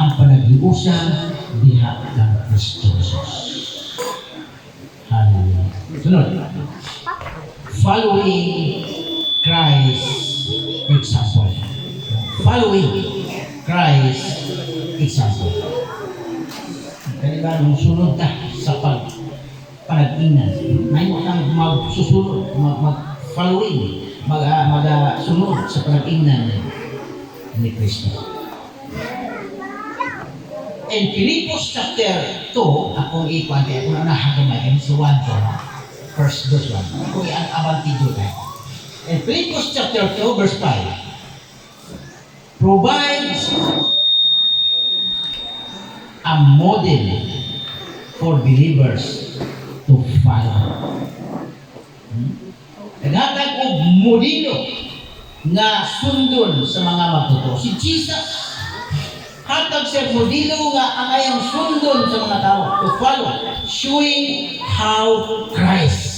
ang panaghiusan diha ng Kristo Jesus. Hallelujah. Sunod. Following Christ example. Following Christ example. Kaya nung sunod ka sa panag-inan, may mo kang magsusunod, mag-following, mag-sunod sa panag-inan ni Kristo. In Philippians chapter 2, akong ikwante, kung nahagamay, sa 1 to, first verse 1, akong i-abantido tayo. In Philippians chapter 2, verse 5, provides a model for believers to follow. Naghatag og modelo nga sundon sa mga magtotoo. Si Jesus hatag siya modelo nga ang ayang sundon sa mga tao to follow, showing how Christ.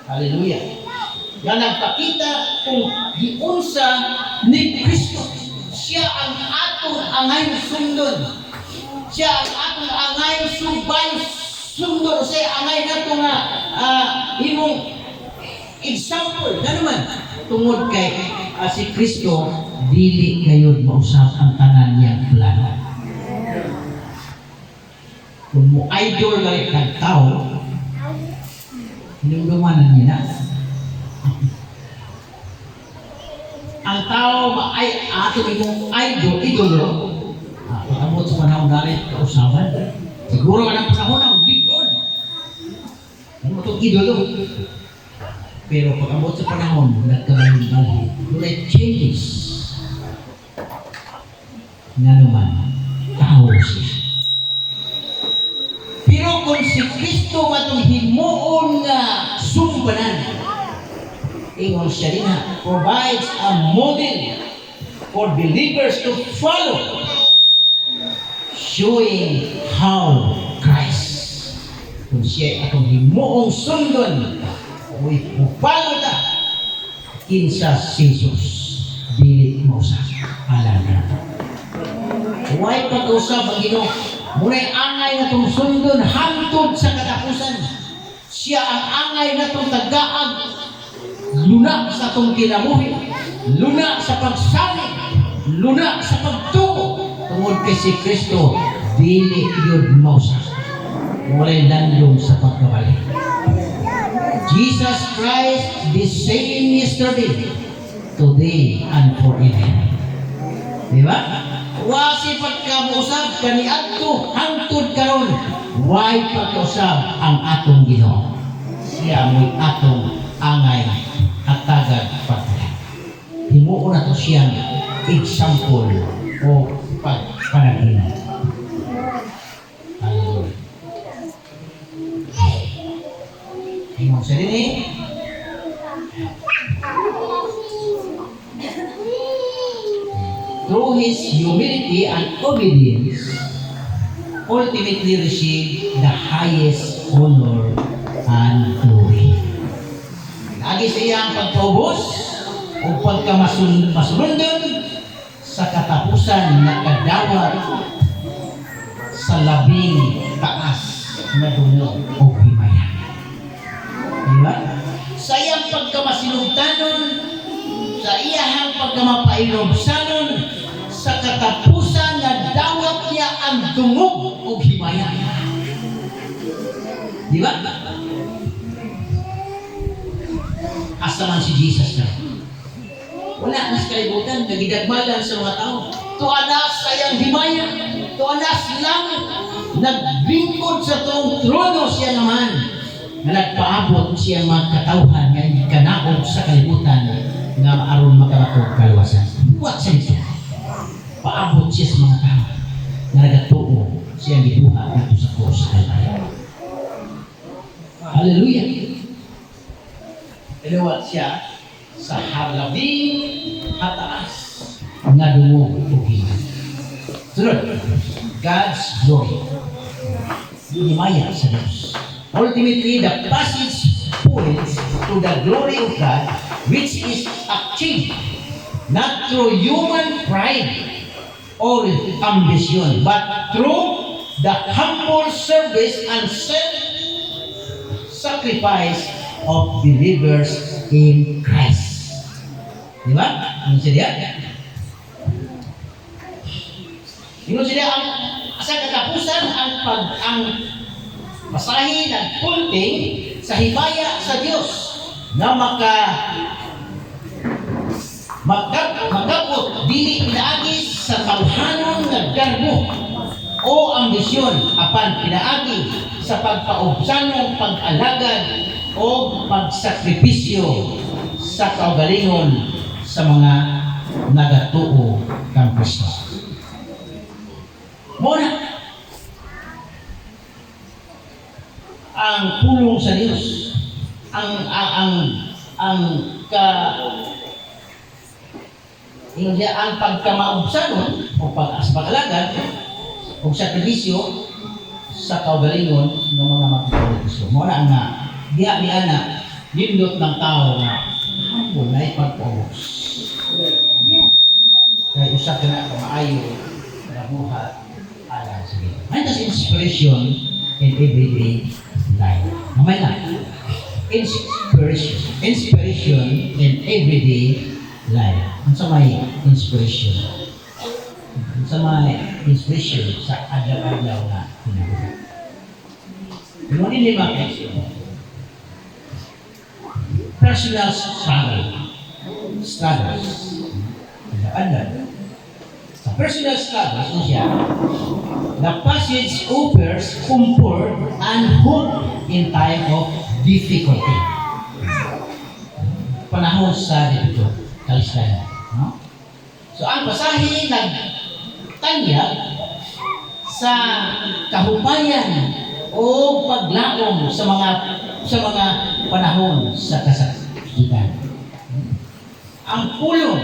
Hallelujah. Nga nagpakita kung giunsa ni Kristo. Siya ang atong angay sundon. Siya ang atong angay subay sundon. Siya angay na ito nga imong example. Na naman, tungod kay si Kristo, dili kayo mausap ang tanan niyang plano. Kung mo idol galit ng tao, hinumdumanan niya na. Ang tao ay ato imong idolo, pagkamot sa panahon galit kausaban. Siguro ka ng panahon ang ligon. Ano itong idolo? Pero pagkamot sa panahon, nagkabaling-balik. May changes. Nga naman, tao siya. Pero kung si Kristo matong himuon nga sumbanan, ingon siya rin na, provides a model for believers to follow, showing how Christ, kung siya atong himuong sundon, we follow na, kinsa si Jesus, dili mo sa alam na. Huwag pag-usap ang Ginoo. Muna'y angay na itong sundon hantod sa katapusan. Siya ang angay na itong tagaag. Luna sa itong kinabuhi. Luna sa pagsalig. Luna sa pagtuko. Tungod kay si Kristo, dili yun mausa. Wala'y landong sa pagkabalik. Jesus Christ, the same yesterday, today, and forever. Diba? Wasi pagkamusab kaniadto hangtod karon, way pagkausab ang atong Ginoo. Siya mo'y atong angay hatagad pagkalan. Himuon na to siyang example o panaginip. Hallelujah. Himuon sa rin through his humility and obedience, ultimately received the highest honor and glory. Lagi sa iyang pagpaubos o pagkamasulundon sa katapusan na kadawat sa labing taas na dulo o himaya. Diba? Sa iyang pagkamasinugtanon, sa iyang pagkamapailobsanon, sa katapusan na dawat niya ang dungog o himaya. Di ba? Asa man si Jesus na. Wala na sa kalibutan, nagidagmalan sa mga tao. Tuanas sa iyang himaya, tuanas lang naglingkod sa tong trono siya naman na nagpaabot siya mga katawhan nga kanaog sa kalibutan nga aron makarakog kaluwasan. Buwat siya nito. Paabot siya sa mga tao na nagatuo siya gibuhat dito sa cross. Hallelujah. Iluwat siya sa halabing hataas nga dungog ug hingin. Sunod, God's glory. Himaya sa Diyos. Ultimately, the passage points to the glory of God, which is achieved not through human pride or ambition, but through the humble service and self-sacrifice of believers in Christ. Di ba? Ano siya? Ano siya? Sa katapusan, ang masahi ng punting sa himaya sa Diyos na magkapot dili pinaagi sa tawhanon nga garbo o ambisyon apan pinaagi sa pagpaubsanong pag-alagad o pagsakripisyo sa kaugalingon sa mga nagatuo kang Kristo. Muna, ang pulong sa Diyos, ang pagkamaubsanon o pag-aspakalagad o sakripisyo sa kaugalingon ng mga magkakalipisyo. Muna nga, diya ni Ana, nindot ng tao na humble na ipagpawos. Kaya usa ka na kamaayo na buhat ala sa Ginoo. May tas inspiration in everyday life. Mamay lang. Inspiration in everyday life. Ano sa may inspiration? Ano sa may inspiration sa adlaw-adlaw na kinabuhi? Ano ni lima personal struggles. Adlaw. Sa personal struggles na siya, the passage offers comfort and hope in time of difficulty. Panahon sa dito, kalisdayan. No? So, ang pasahe nagtanyag sa kahupayan o paglaom sa mga panahon sa kasakitan. Ang pulong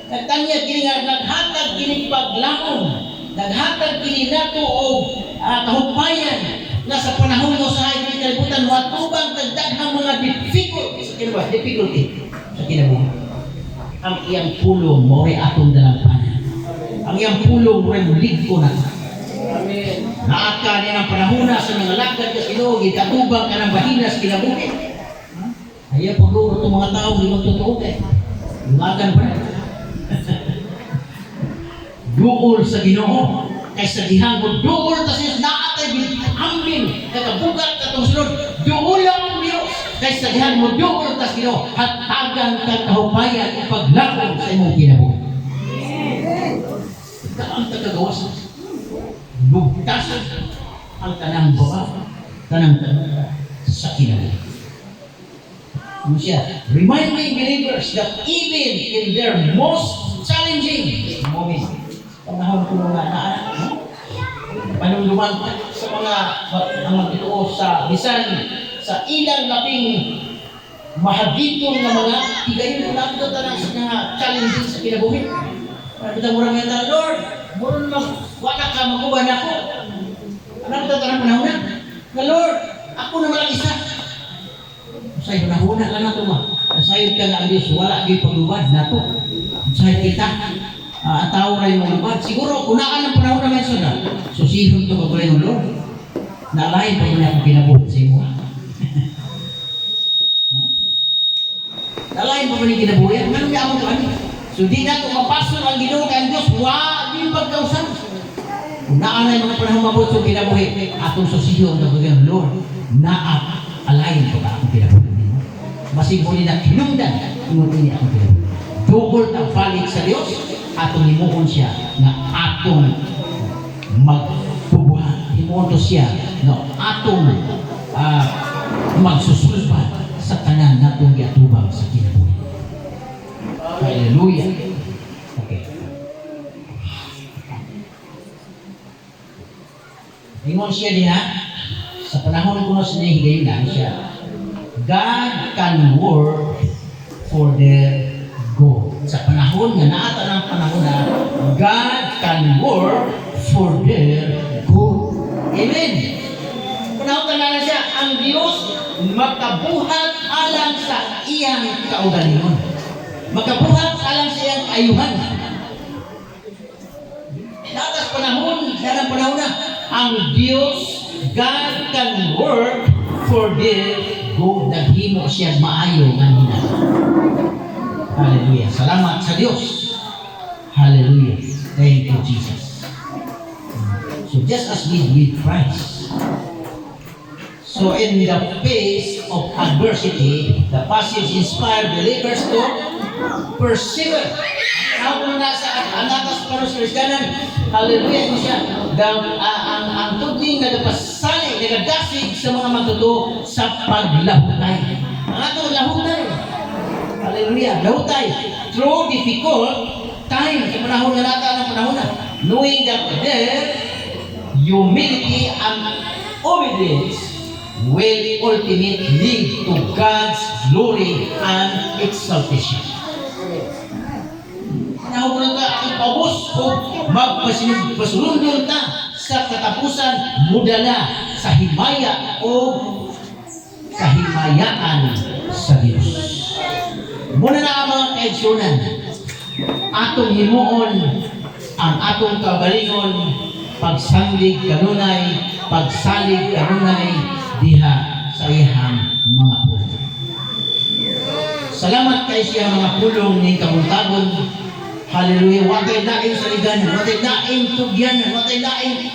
nagtanyag kini nga naghatag kini paglaom, naghatag kini nato og kahupayan na sa panahon nga usahay kini kalibutan matubang daghang mga difficulty sa kinabuhi. Ang iyang pulong mo ray atong dalampanan. Ang iyang pulong mo ray muligko na. Amen. Naaka niya ng panahon sa mga lagad ka Ginoo, gikatubang ka ng bahinas kinabuhi. Ayaw pagluto itong mga tao di magtotoo kay. Lumagan pa rin. Duol sa Ginoo kaysa gihangod duol ta sa naatay bilambing kagabugat katong sunod duol ang Dios kaysa gihangod duol ta sa Ginoo hatagan kang kahupayan ipaglaom sa imong kinabuhi. Ang tagagawas bugtasan ang tanang baba tanang sa kinabuhi. Ano siya? Reminding believers that even in their most challenging moments, panahon ko mga naanak, panunduman sa mga magtituo sa bisan sa ilang laping mahagitong na mga higayon na ito tanang sa mga challenging sa kinabuhi. Kita murang nga Lord, murang wala ka makuban ako. Ano ito tanang panahon na? Lord, ako na malang isa. Sa'yo nahuna ka na ito ma. Sa'yo ka na ang Diyos, wala di paglubad na ito. Sa'yo kita, tao na yung maglubad. Siguro, kunaan ng panahon naman siya na. Susihon ito kabalay ng Lord. Nalain pa niya akong kinabuhi sa imo. Nalain pa ba niya kinabuhi? Ganun niya akong kani. So di na ito mapasok ang Ginoo kay ang Diyos. Di pagkausan. Kunaan na yung mga panahon mabot sa kinabuhi. Atong susihon kabalay ng Lord. Alayin ko ba akong kinabuhi? Masig mo nila kinungdan, inutin niya akong kinabuhi. Tugol ang balik sa Diyos, atong himuon siya na atong magtubuhan. pumunto siya na atong magsusulbat sa tanan natong giatubang sa kinabuhi. Hallelujah. Okay. Ingon siya diha, sa panahon ko sa higayon siya, God can work for their good. Sa panahon nga naata ng panahon na God can work for their good. Amen. Panahon na siya, ang Diyos makabuhat alang sa iyang kaugalingon. Makabuhat alang sa iyang ayuhan. Datas panahon na, ang Diyos, God can work for their good. Naghimo siya maayo nga nila. Hallelujah. Salamat sa Diyos. Hallelujah. Thank you, Jesus. So just as with Christ. So in the face of adversity, the passage inspired believers to persevere. Ako na sa anatas para sa Kristiyanan, hallelujah ko siya. Ang tudling nagpasali, nagadasig sa mga magtuto sa paglahutay. Ang atong lahutay. Hallelujah. Lahutay. Through difficult time, sa panahon na nata ng panahon na, knowing that their humility and obedience will ultimately lead to God's glory and exaltation. Panahon na ka, ang paubos o magpasulundon ta sa katapusan mudala sa himaya o kahimayaan sa Diyos. Muna na ang mga kaigsunan, atong himuon ang atong kabalingon, pagsandig kanunay, pagsalig kanunay diha sa iyang mga pulong. Salamat kay siya mga pulong ning kabuntagon. Hallelujah. Watay laing saliganan, watay laing tugyanan, watay laing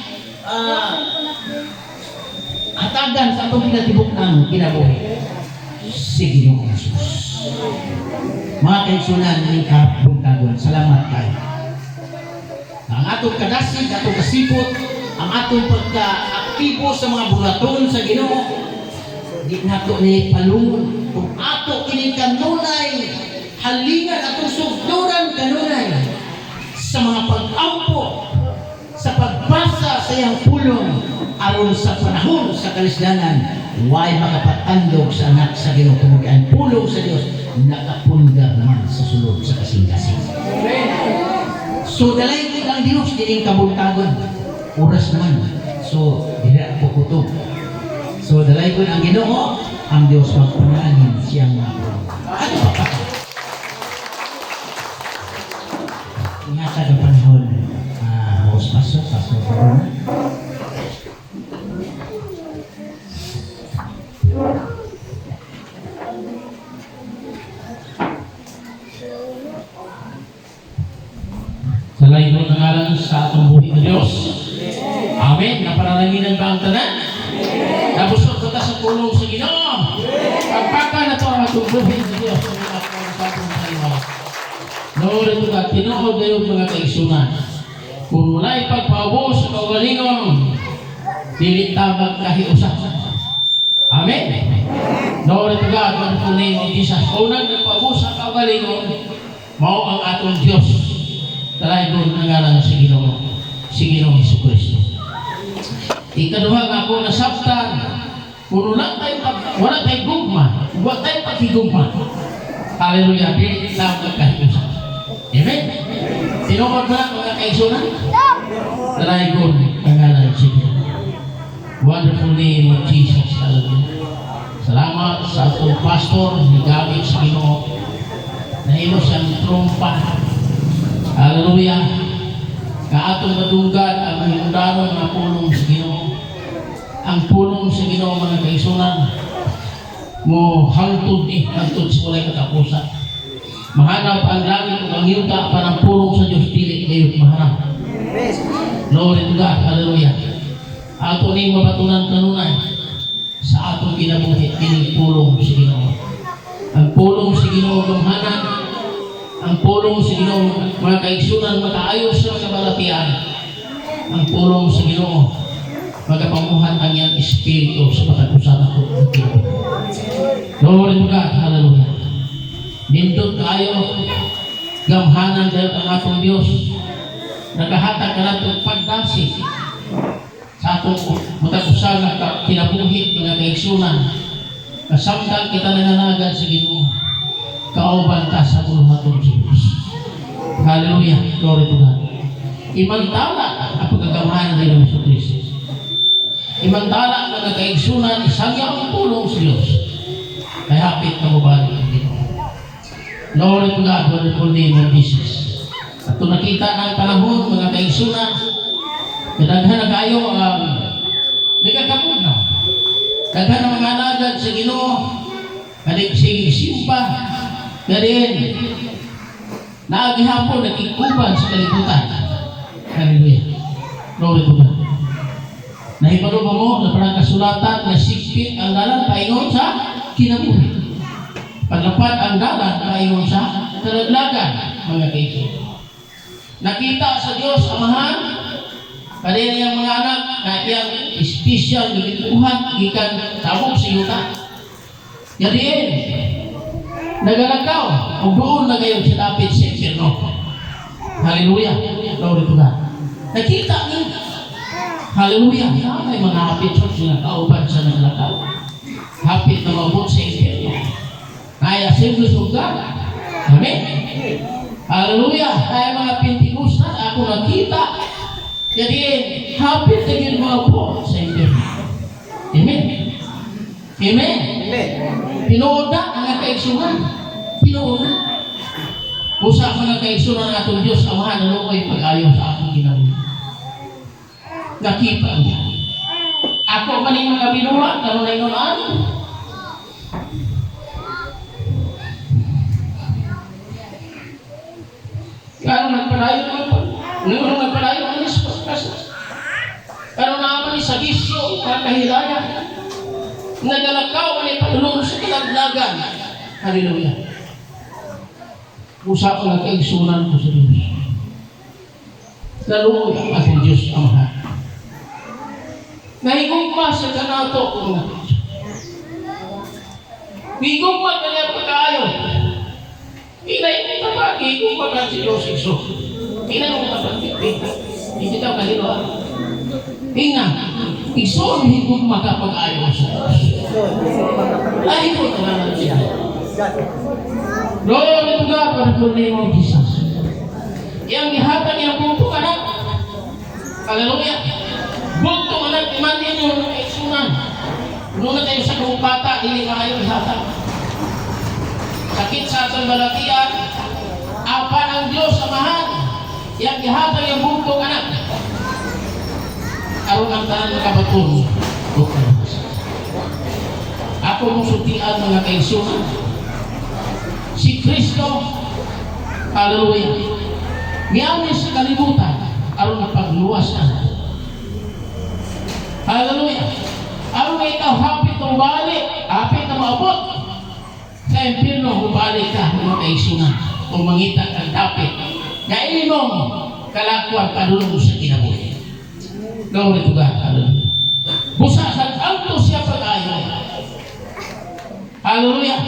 hatagan sa atong pinatibok ng kinabuhi. Sige Ginoong Jesus. Mga kaigsunan ning kabuntagon, salamat kayo. Ang atong kadasig, atong kasipot, ang atong pagka-aktibo sa mga bulaton sa Ginoo, di nato ni palungon. Kung ato kining kanunay, halingan atong sugduran kanunay sa mga pag-ampo, sa pagbasa sa iyang pulong aron sa panahon sa kalisdanan, way makapatandog sa anak sa Ginoo tungod ang pulong sa Dios nakapundar naman sa sulod sa kasing-kasing. So dalay ko ang Dios dining kabuntagon. Oras naman. So dili ako kutob. So dalay ko ang Ginoo, ang Dios magpanalangin siyang mga pulong. Ano pa? Ingatan ang panahon. Host pasok Corona. Salain mo nangalan sa atong buhay ng Diyos. Amen. Napanalangin ba ang tanan? Nabusog ko ta sa tulong sa Ginoo. Pagpaka na to ang atong buhay ng Diyos. Sa atong buhay. Noon ito ka, tinuod na yung mga kaigsunan. Kung wala'y pagpaubos sa kaugalingon, dili tabag kahiusan. Amen. Noon ito ka, kung kunin ni Jesus, kung nagpaubos sa kaugalingon, mao ang atong Diyos. Talay doon ang ngalan sa Ginoo, si Ginoong Jesucristo. Ikaduha nga ako nasabtan, kung wala tayong gugma, wala tayong pakigugma. Hallelujah, dili tabag kahiusan. Amen. Tinuod ba mga kaigsunan? Talay doon ang ngalan sa Ginoo. Wonderful name of Jesus. Hallelujah. Salamat sa atong pastor, higamit sa Ginoo. Nahilo siyang trumpa. Hallelujah. Kaatong madunggan ang hinundanon ng pulong sa Ginoo. Ang pulong sa Ginoo mga kaigsunan mo hangtod hangtod sa walay katapusan. Mahanap ang langit ug ang yuta para ang pulong sa Dios dili kayo mahanap. Glory to God. Hallelujah. Ato ni mabatunan kanunay sa atong kinabuhi kining pulong sa Ginoo. Ang pulong sa Ginoo gamhanan, ang pulong sa Ginoo mga kaigsunan makaayos sa kabalatian. Ang pulong sa Ginoo magapamuhan ang iyang espiritu sa patagusan ako. Glory to God. Hallelujah. Nindot kayo, gamhanan dahil ang atong Diyos. Nagahatag ka natin pagdasi sa atong matagusan na kinabuhi, mga kaigsunan. Kasamdang kita nananagan sa Ginoo. Kauban ka sa bulhatong Diyos. Hallelujah. Glory to God. Imantala ang pagkagamhanan ng Yesu Kristo. Imantala ang nagkaigsunan, isang ang tulong sa Diyos. Kaya hapit na mabalik ang Ginoo. Glory to God, wonderful name of Jesus. At kung nakita ng panahon, mga kaigsunan, kadaghan na kayo ang nagkakapod na. Daghan na mga alagad sa Ginoo, kadig sige simpa, kadin, naagihapon, nakikuban sa kalibutan. Hallelujah. Glory to God. Nahibalo ba mo na parang kasulatan na sikpit ang dalan paingon sa kinabuhi. Paglapad ang dalan paingon sa kalaglagan, mga kaibigan. Nakita sa Diyos Amahan, kanina yung mga anak na iyang espesyal gagituhan gikan tabok sa yuta. Yadiin, nagalakaw, kung doon na kayo sinapit sa impyerno. Hallelujah. Glory to God. Nakita niyo. Hallelujah. May mga hapit sa kauban sa naglakaw. Hapit na mabot sa impyerno. Ay Assemblies of God. Amen. Hallelujah. Ay mga Pentecost na ako nakita. Jadi hapit na yun mga po sa impyerno. Amen. Amen. Pinuod na ang kaigsunan. Pinuod na. Usa mga kaigsunan ng atong Diyos Amahan na lukoy pag-ayaw sa akong ginawa. Nakita niya. Ako man yung mga binuhat, karoon na inunan. Karoon nagpalayo naman. Nung nagpalayo naman sa paspas. Karoon naman sa bisyo, kahilaya. Nagalakaw man ipadulong sa kalaglagan. Hallelujah. Usa ko na kaigsunan ko sa Diyos. Laluoy ang ating Diyos Amahan. Nahigugma sa kanato ko mga Diyos. Higugma ka niya pagkaayo. Higugma pa, higugma ka si Diyos Iso. Higugma pa, hindi ka kahilo. Hinga, Iso ang higugma ka pag-ayaw sa Diyos. Lahigod ka na siya. Glory to God, wonderful name of Jesus. Yang ihatag niya bukto anak. Hallelujah. Bukto anak, imanin yung kaigsunan. Nuna tayo sa kumupata, hindi maayo ihatag. Sakit sa atong balatian, apan ang Diyos Amahan, yang ihatag yung bukto anak. Aron ang tanan makabatun. Ako mong sutian mga kaigsunan. Si Kristo, hallelujah, miyawi sa kalibutan, aron na pagluwas na. Hallelujah. Aron na ikaw hapit na balik, hapit na maabot. Sa impyerno, balik ka, mga kaigsunan, o mangita kang dapit. Ngayon mong kalakuan padulong sa kinabuhi. Glory to God, hallelujah. Busa sa alto siya pag-ayaw. Hallelujah.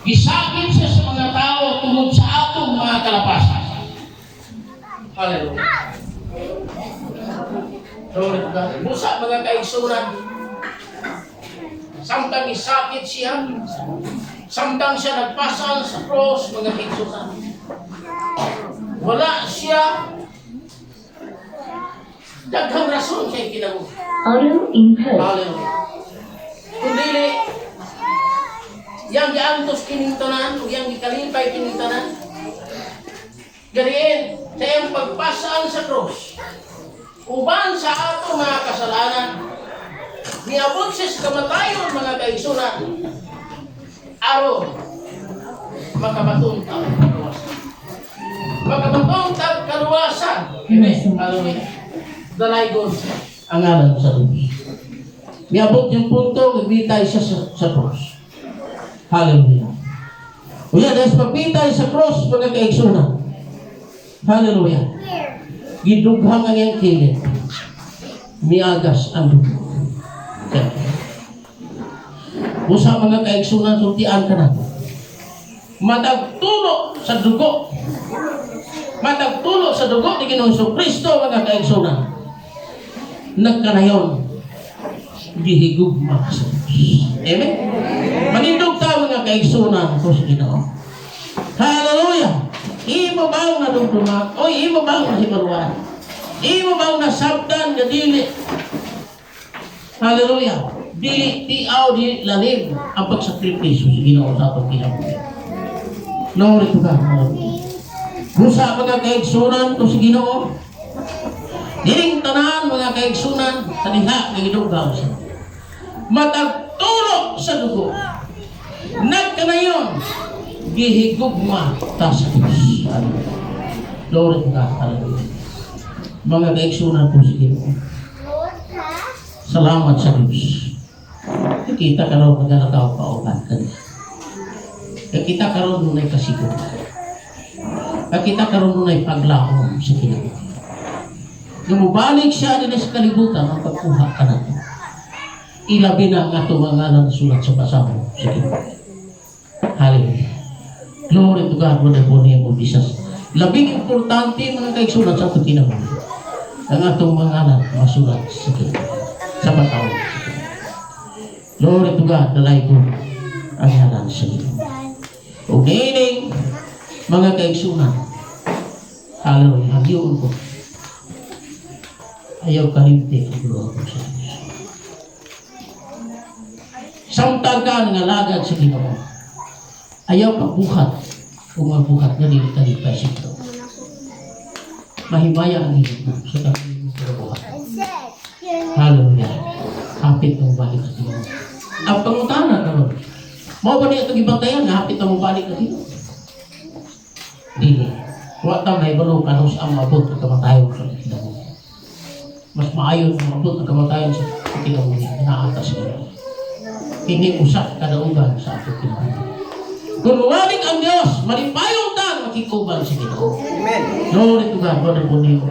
Gisakit siya sa mga tao tungkol sa atong mga kalapasan. Hallelujah. Glory to God. Busa mga kaigsunan. Samtang isakit siya. Samtang siya nagpasal sa cross, mga kaigsunan. Wala siya. Daghang rason siya kinabuhi. Audio input. Hallelujah. Kundi yang diantos kinintanan, yang dikalimpay kinintanan. Gariin, sa iyang pagpasaan sa cross, uban sa ato mga kasalanan, niabot siya sa kamatayon mga kaigsunan, aron makabatong tao kaluwasan. Makabatong tao kaluwasan. Hallelujah. Dalaygon ang alam sa lubi. Niabot yung punto, nagbitay siya sa cross. Hallelujah. O yan, dahil pagpitay sa cross, mga kaigsunan. Hallelujah. Gidughang ang iyang kilid. miagas ang dugo. Okay. Usa mga kaigsunan, sultian ka na. Matagtulo sa dugo. Matagtulo sa dugo ni Ginoong Jesucristo, mga kaigsunan. Nagkanayon, gihigugma sa Diyos. Amen? Manindog ta mga kaigsunan ko sa Ginoo. Hallelujah! Imo bang nadugdumak? O imo bang nahibaruan? Imo bang nasabdan nga dili? Hallelujah! Dili tiaw di lalim ang pagsakripisyo sa Ginoo sa atong kinabuhi. Glory to God. Busa mga kaigsunan ko sa Ginoo. Dining tanan mga kaigsunan sa diha nga gidugdaw siya. Matagtulo sa dugo. Nagkanayon gihigugma ta sa Diyos. Glory to God. Hallelujah. Mga kaigsunan ko sa Ginoo. Salamat sa Diyos. Kita karon nagalagaw pauban kaniya. Kita karon nunay kasiguran. Kita karon nunay paglahom sa Ginoo. Lumubalik siya din sa kalibutan ang pagkuha ka natin. Ilabi na ang ato mga ngalan sulat sa basahon sa Ginoo. Hallelujah. Glory to God, wala po niya mo bisas. Labing importante mga kaigsulat sa ato kinabuhi. Ang atong mga ngalan masulat sa Ginoo. Sa basahon. Glory to God, dalay ko ang ngalan sa Ginoo. O ngayon, mga kaigsunan, hallelujah, hagiyon ko. Ayaw kalimti ang luha ko sa Diyos. Samtang ka nangalagad sa Ginoo, ayaw pagbuhat kung magbuhat na dili kalipay sa Ginoo. Mahimaya ang hilig mo sa kanilang pagbuhat. Hallelujah. Hapit ang balik sa Ginoo. Ang pangutana karon, mao ba niya itong ibantayan na hapit ang balik sa Ginoo? Dili. Wa ta may balo kanus ang mabot ang kamatayon sa Ginoo. Mas maayon ang mabot ang kamatayon sa kinabuhi na atas Ginoo. Hindi usap kadaugan sa ating kinabuhi. Kung mawalik ang Diyos, malipayong ta makikuban sa Ginoo. Amen. Glory to God, wala po niyo.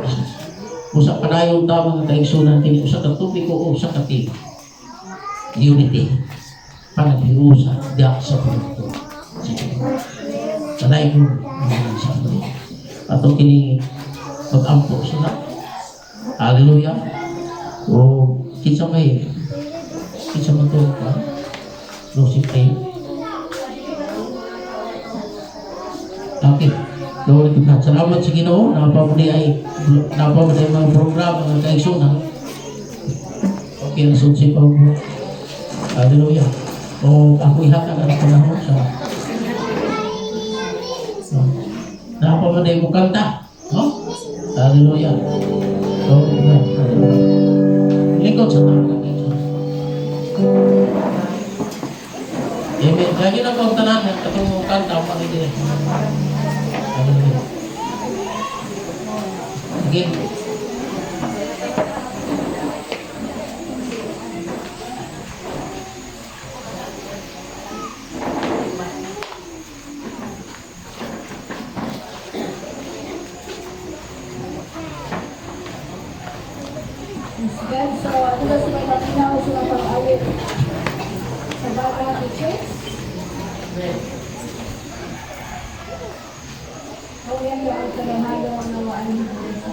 Usap padayong ta mga kaigsunan, kini usap ka tubig o usap ka tiba. Unity. Panaghirusa, diyak sa pagkato. Sige. Sanay ko, mga sa atin. Atong kini pag-ampo sila. Hallelujah. O, kinsa may to pa. Rosy Pay. Okay. Glory to God. Salamat sa Ginoo. Napamuli mga program, mga kaigsunan. Okay, nasunsi pa po. Hallelujah. O, ako ihata ka na panahon sa napamuli mo kanta. No? Hallelujah. Glory to God. Lingkod sa tao. Amen. Lagi na po ang tanan at katong kanta ang pangilihan. Hallelujah. Again. God, so ako na sila paminaw sila pag-awit sa baga teachers. O yan yung ang kalamalo ang nawaan sa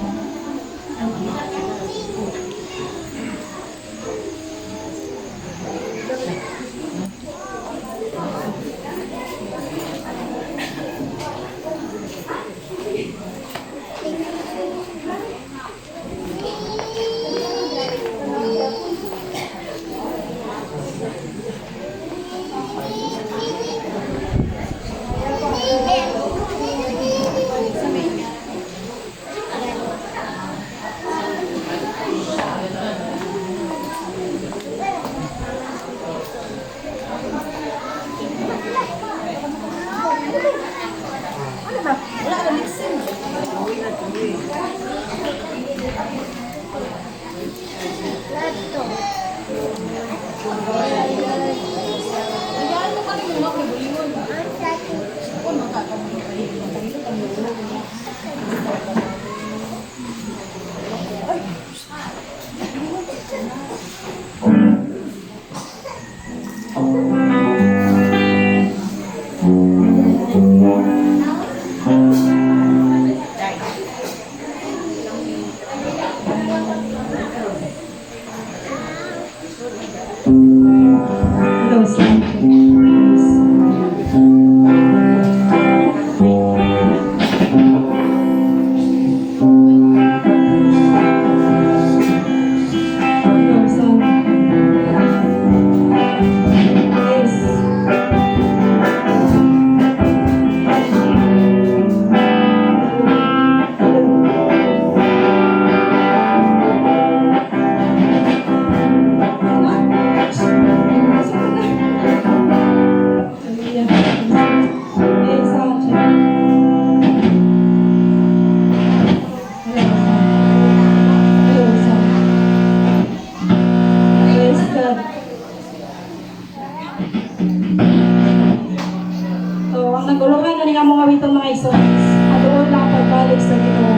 nagulungan na nga mga witong mga isonis. Adoon lang ang pagbalik sa Ginoo.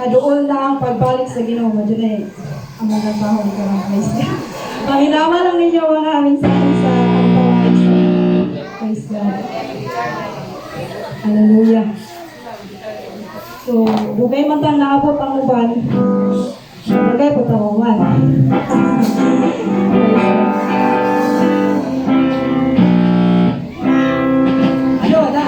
Adoon lang ang pagbalik sa Ginoo. Diyan eh, ang magandang ko ng Christ. Panginawa lang ninyo mga aming sa ang pawais. Praise God. Hallelujah. So, dugay man tang naabot ang uban. Dugay po tawawan. Ano, wala?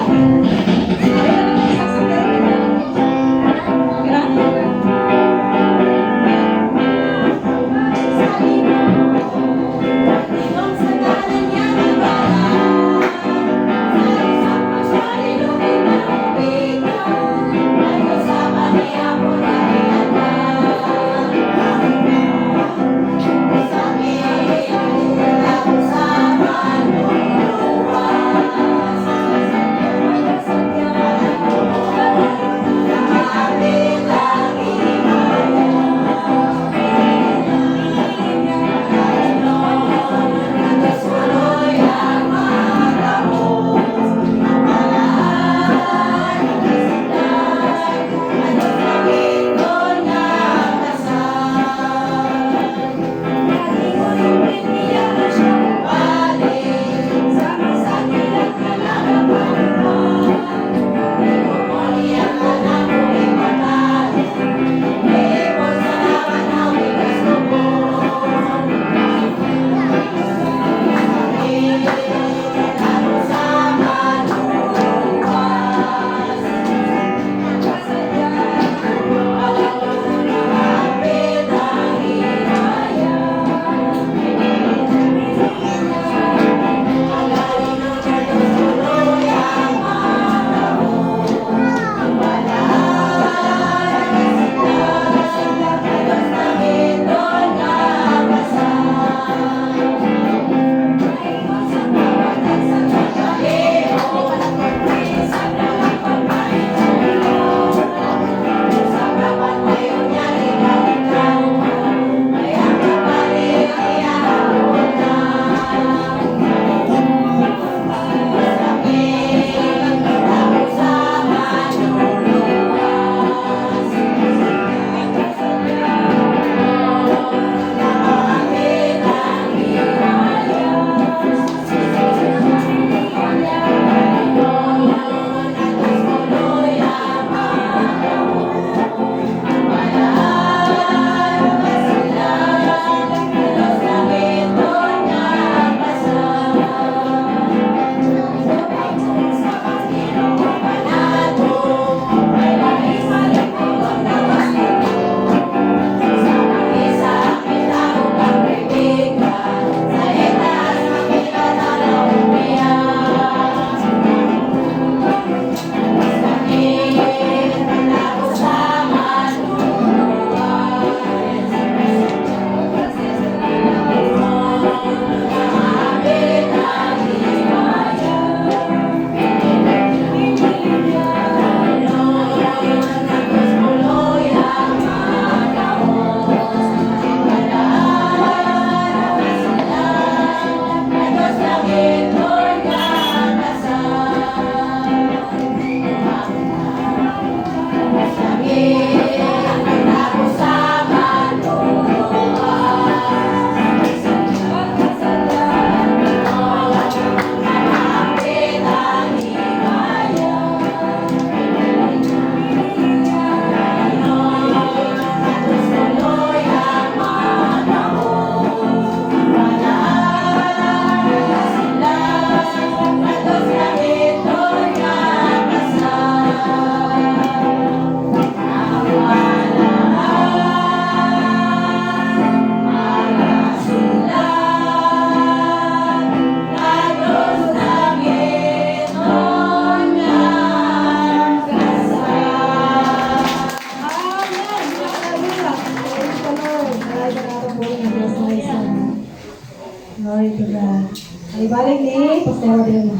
Glory to God. Ay, balik ni Pastor Rodrigo.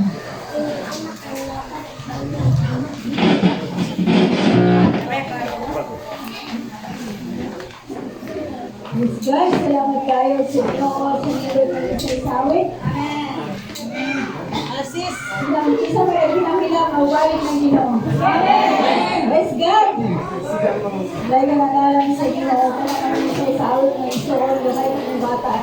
Yes, guys, salamat kayo sa Ginoo sa nilod ng sa isawit. Amen. sis. Isa pa yung pinamilang mawalik ng Ginoo. Praise God! Dahil ka nanalang sa Ginoo, kaya kami siya sa awit ng isoon, gamay ng bata.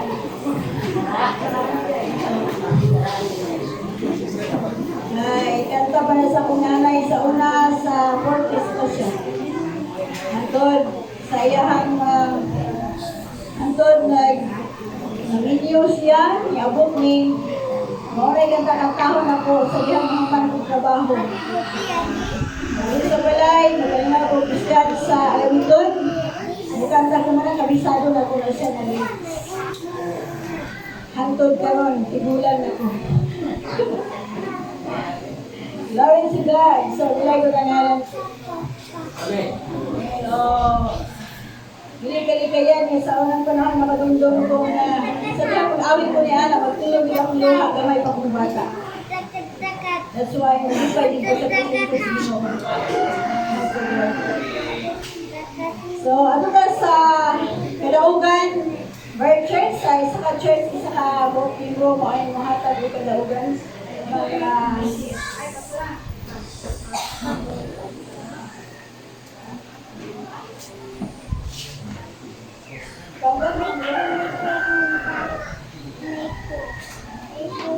Ay, kanta pa na sa kong nanay sa una sa Port Station. Antod, sa iyahang antod nag-video siya, iabot ni Moray kanta kakahon ako sa iyang mga panong trabaho. Dito sa balay, magaling ako Christian sa Alamiton. Bukanta ko man kabisado na ko na siya na hantod karon, tigulan ako. Glory to God. So, nilay ko na ngalan. Gilig-galigayan niya sa unang panahon makadundong ko na sabi akong awit ko niya na magtulog niya akong luha gamay pa kong bata. That's why nagipay dito sa Pilipinas Ginoo. So, ano ka sa Kadaugan Bird Church, sa isa ka church, isa ka libro mo ay mahatag o Kadaugan.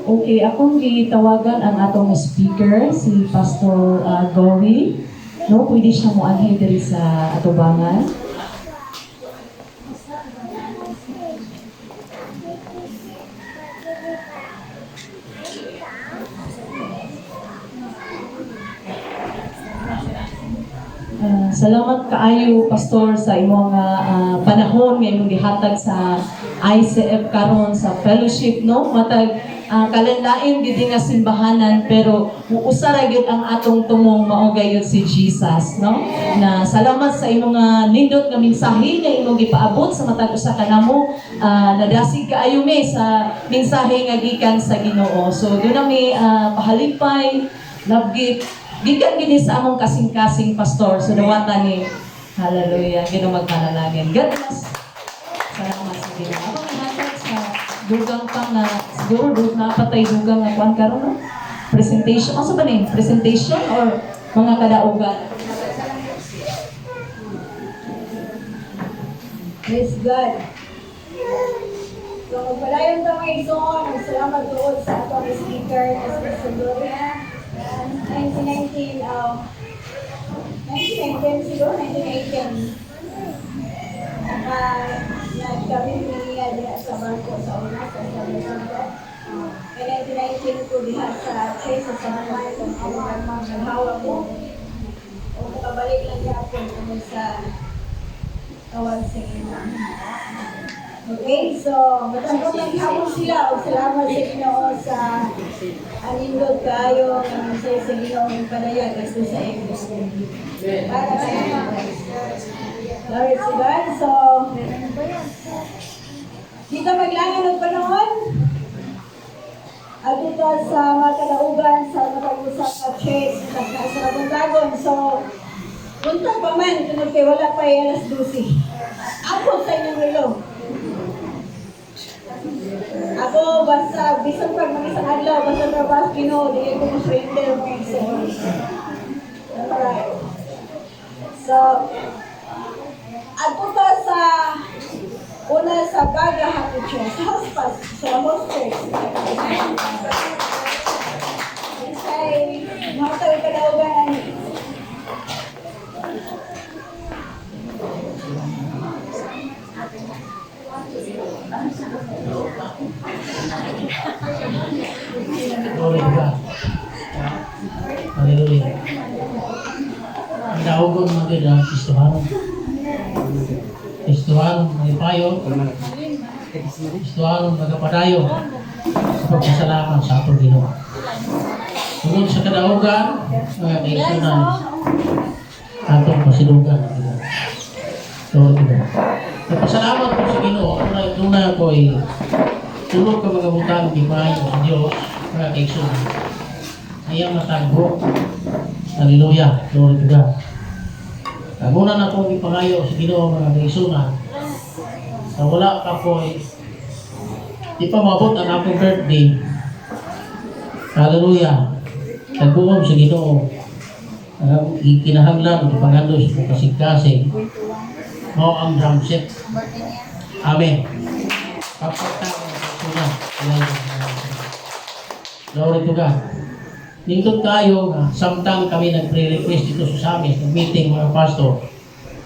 Okay, akong gitawagan ang atong speaker, si Pastor Gowi. No, pwede siya mo anhay diri sa atubangan. Salamat kaayo Pastor sa imong panahon nga imong gihatag sa ICF karon sa fellowship, no, matag kalanlain gid nga simbahanan pero usa ra gyud ang atong tumong mao gayud si Jesus, no, na salamat sa imong nindot nga mensahe nga imong gipaabot sa matag usa ka namo. Nadasig kaayo mi sa mensahe nga gikan sa Ginoo. So do na mi pahalipay love gift gikan gini sa among kasing-kasing pastor. So dawatan ni hallelujah Ginoo magpanalangin. God bless. Salamat sa Ginoo. Ako ihatag sa dugang pang na siguro na patay dugang nga kuan karon, no? Presentation. Ano ba ni? Presentation or mga kadaugan? Praise God. So, magpalayon ka mga igsoon. Salamat doon sa atong speaker na si Pastor Gloria. 1919 siguro, 1918. Kami niya diha sa barko sa una, sa Sabasanda. Kaya 1919 ko diha sa Chase, sa Sanaman, kung awang maghawa ko. O makabalik lang niya ako sa tawag sa ina. Okay, so matapos lang hapon sila o salamat sa Ginoo sa anindog kayo ng sa Ginoo ng padayag ito sa inyo. Para sa inyo. Glory to God. So, dito maglangan ng panahon. At dito sa mga kalaugan sa napag-usap at church sa Kabundagon. So, punta pa man, tunod kay wala pa alas 12. Ako sa inyong relo. Ako, basta, bisan pag mga isang adlaw, basta trabaho Ginoo, di ko ma-surrender mga isang. Alright. So, ako ta sa una sa Gaga Happy Church, Hospice, sa Hospice. Kaya, makatawid ka daw ganan. Glory to God. Hallelujah. Ang daugon mo din ang Kristohanon. Kristohanon magipayo. Kristohanon magapadayo sa pagpasalamat sa atong Ginoo. Tungod sa kadaugan, mga kaisunan, atong pasilugan. Glory to God. Nagpasalamat po sa Ginoo. Una ko ay tulog ka mga butang gimayo sa Diyos, mga kaisunan. Ayang matagbo. Hallelujah. Glory to God. Muna na po ipangayo sa Ginoo mga kaisunan. Na wala ka po di pa mabot ang akong birthday. Hallelujah. Nagbuong sa Ginoo. Kinahanglan ipangandos mo kasing-kasing. Mo ang drum set. Amen. Papagtawag suna. Glory to God. Nindot kayo nga samtang kami nagre-request dito sa amin, nag-meeting mga pastor,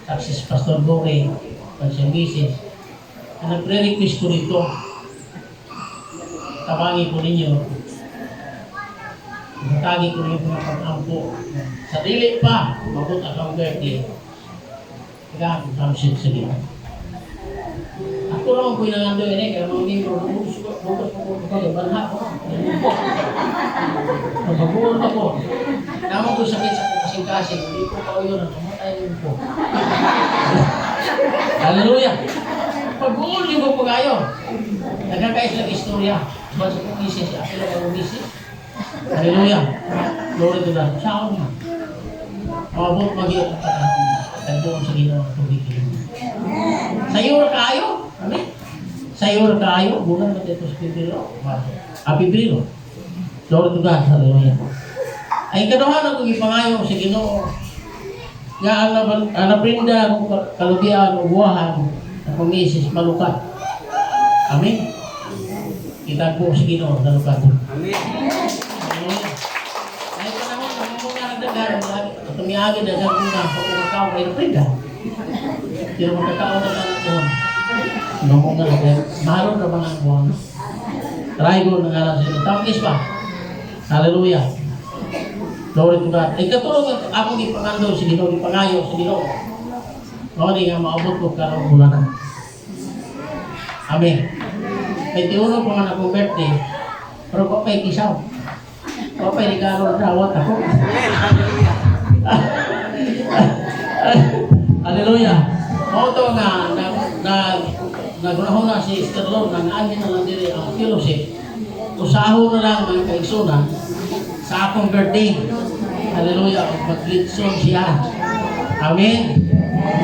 Success Pastor Gore, Pastor Mrs. Nagre-request ko dito. Tabangi po ninyo. Matagi ko yung mga pag-ampo. Sa dili pa, mabot akong birthday. Kaya akong tamsin sa dito. Ako lang ko yung nangando yun kaya mga membro, bukas po ko, banha ko. Magbabuon ako. Naman ko sakit sa kasing-kasing, hindi ko pa yun, namatay yun po. Hallelujah! Pagbuon yung po kayo. Nagkakais lang istorya. Basta kong misis, ako lang ang misis. Hallelujah! Glory to God. Saan niya? Mabot mag-iot ang panahon. Tagdoon sa ginawa ng tubig. Sayo na kayo. Amen? Sayo na kayo. Bulan na dito sa Pibrilo. Pibrilo. Glory to God. Hallelujah. Ay kaduhan ako ipangayo sa Ginoo. Nga ang naprinda ng kalubian o buwahan na kumisis malukat. Amen? Kita po sa Ginoo malukat. Amen. Ay panahon na mga nagdagan tumiyagi na sa mga pagkakao may naprinda. Pero magkakao na lang ito. Nung nga natin, mahalon na mga buwan. Try ko na nga lang sa inyo. Tapos ba? Hallelujah. Glory to God. Ay katulong akong ipangando sa Ginoo, ipangayo sa Ginoo. Mawali nga maabot ko karong bulanan. Amen. May tiuno pa nga na kong birthday, pero pa pa'y kisaw. Pa pa'y regalo na dawat ako. Hallelujah. Mauto nga, nagunahon na si Sister Lord, nang-anin na lang diri ang fellowship. Usaho na lang mga kaigsunan sa akong birthday. Hallelujah. Mag-litson siya. Amen.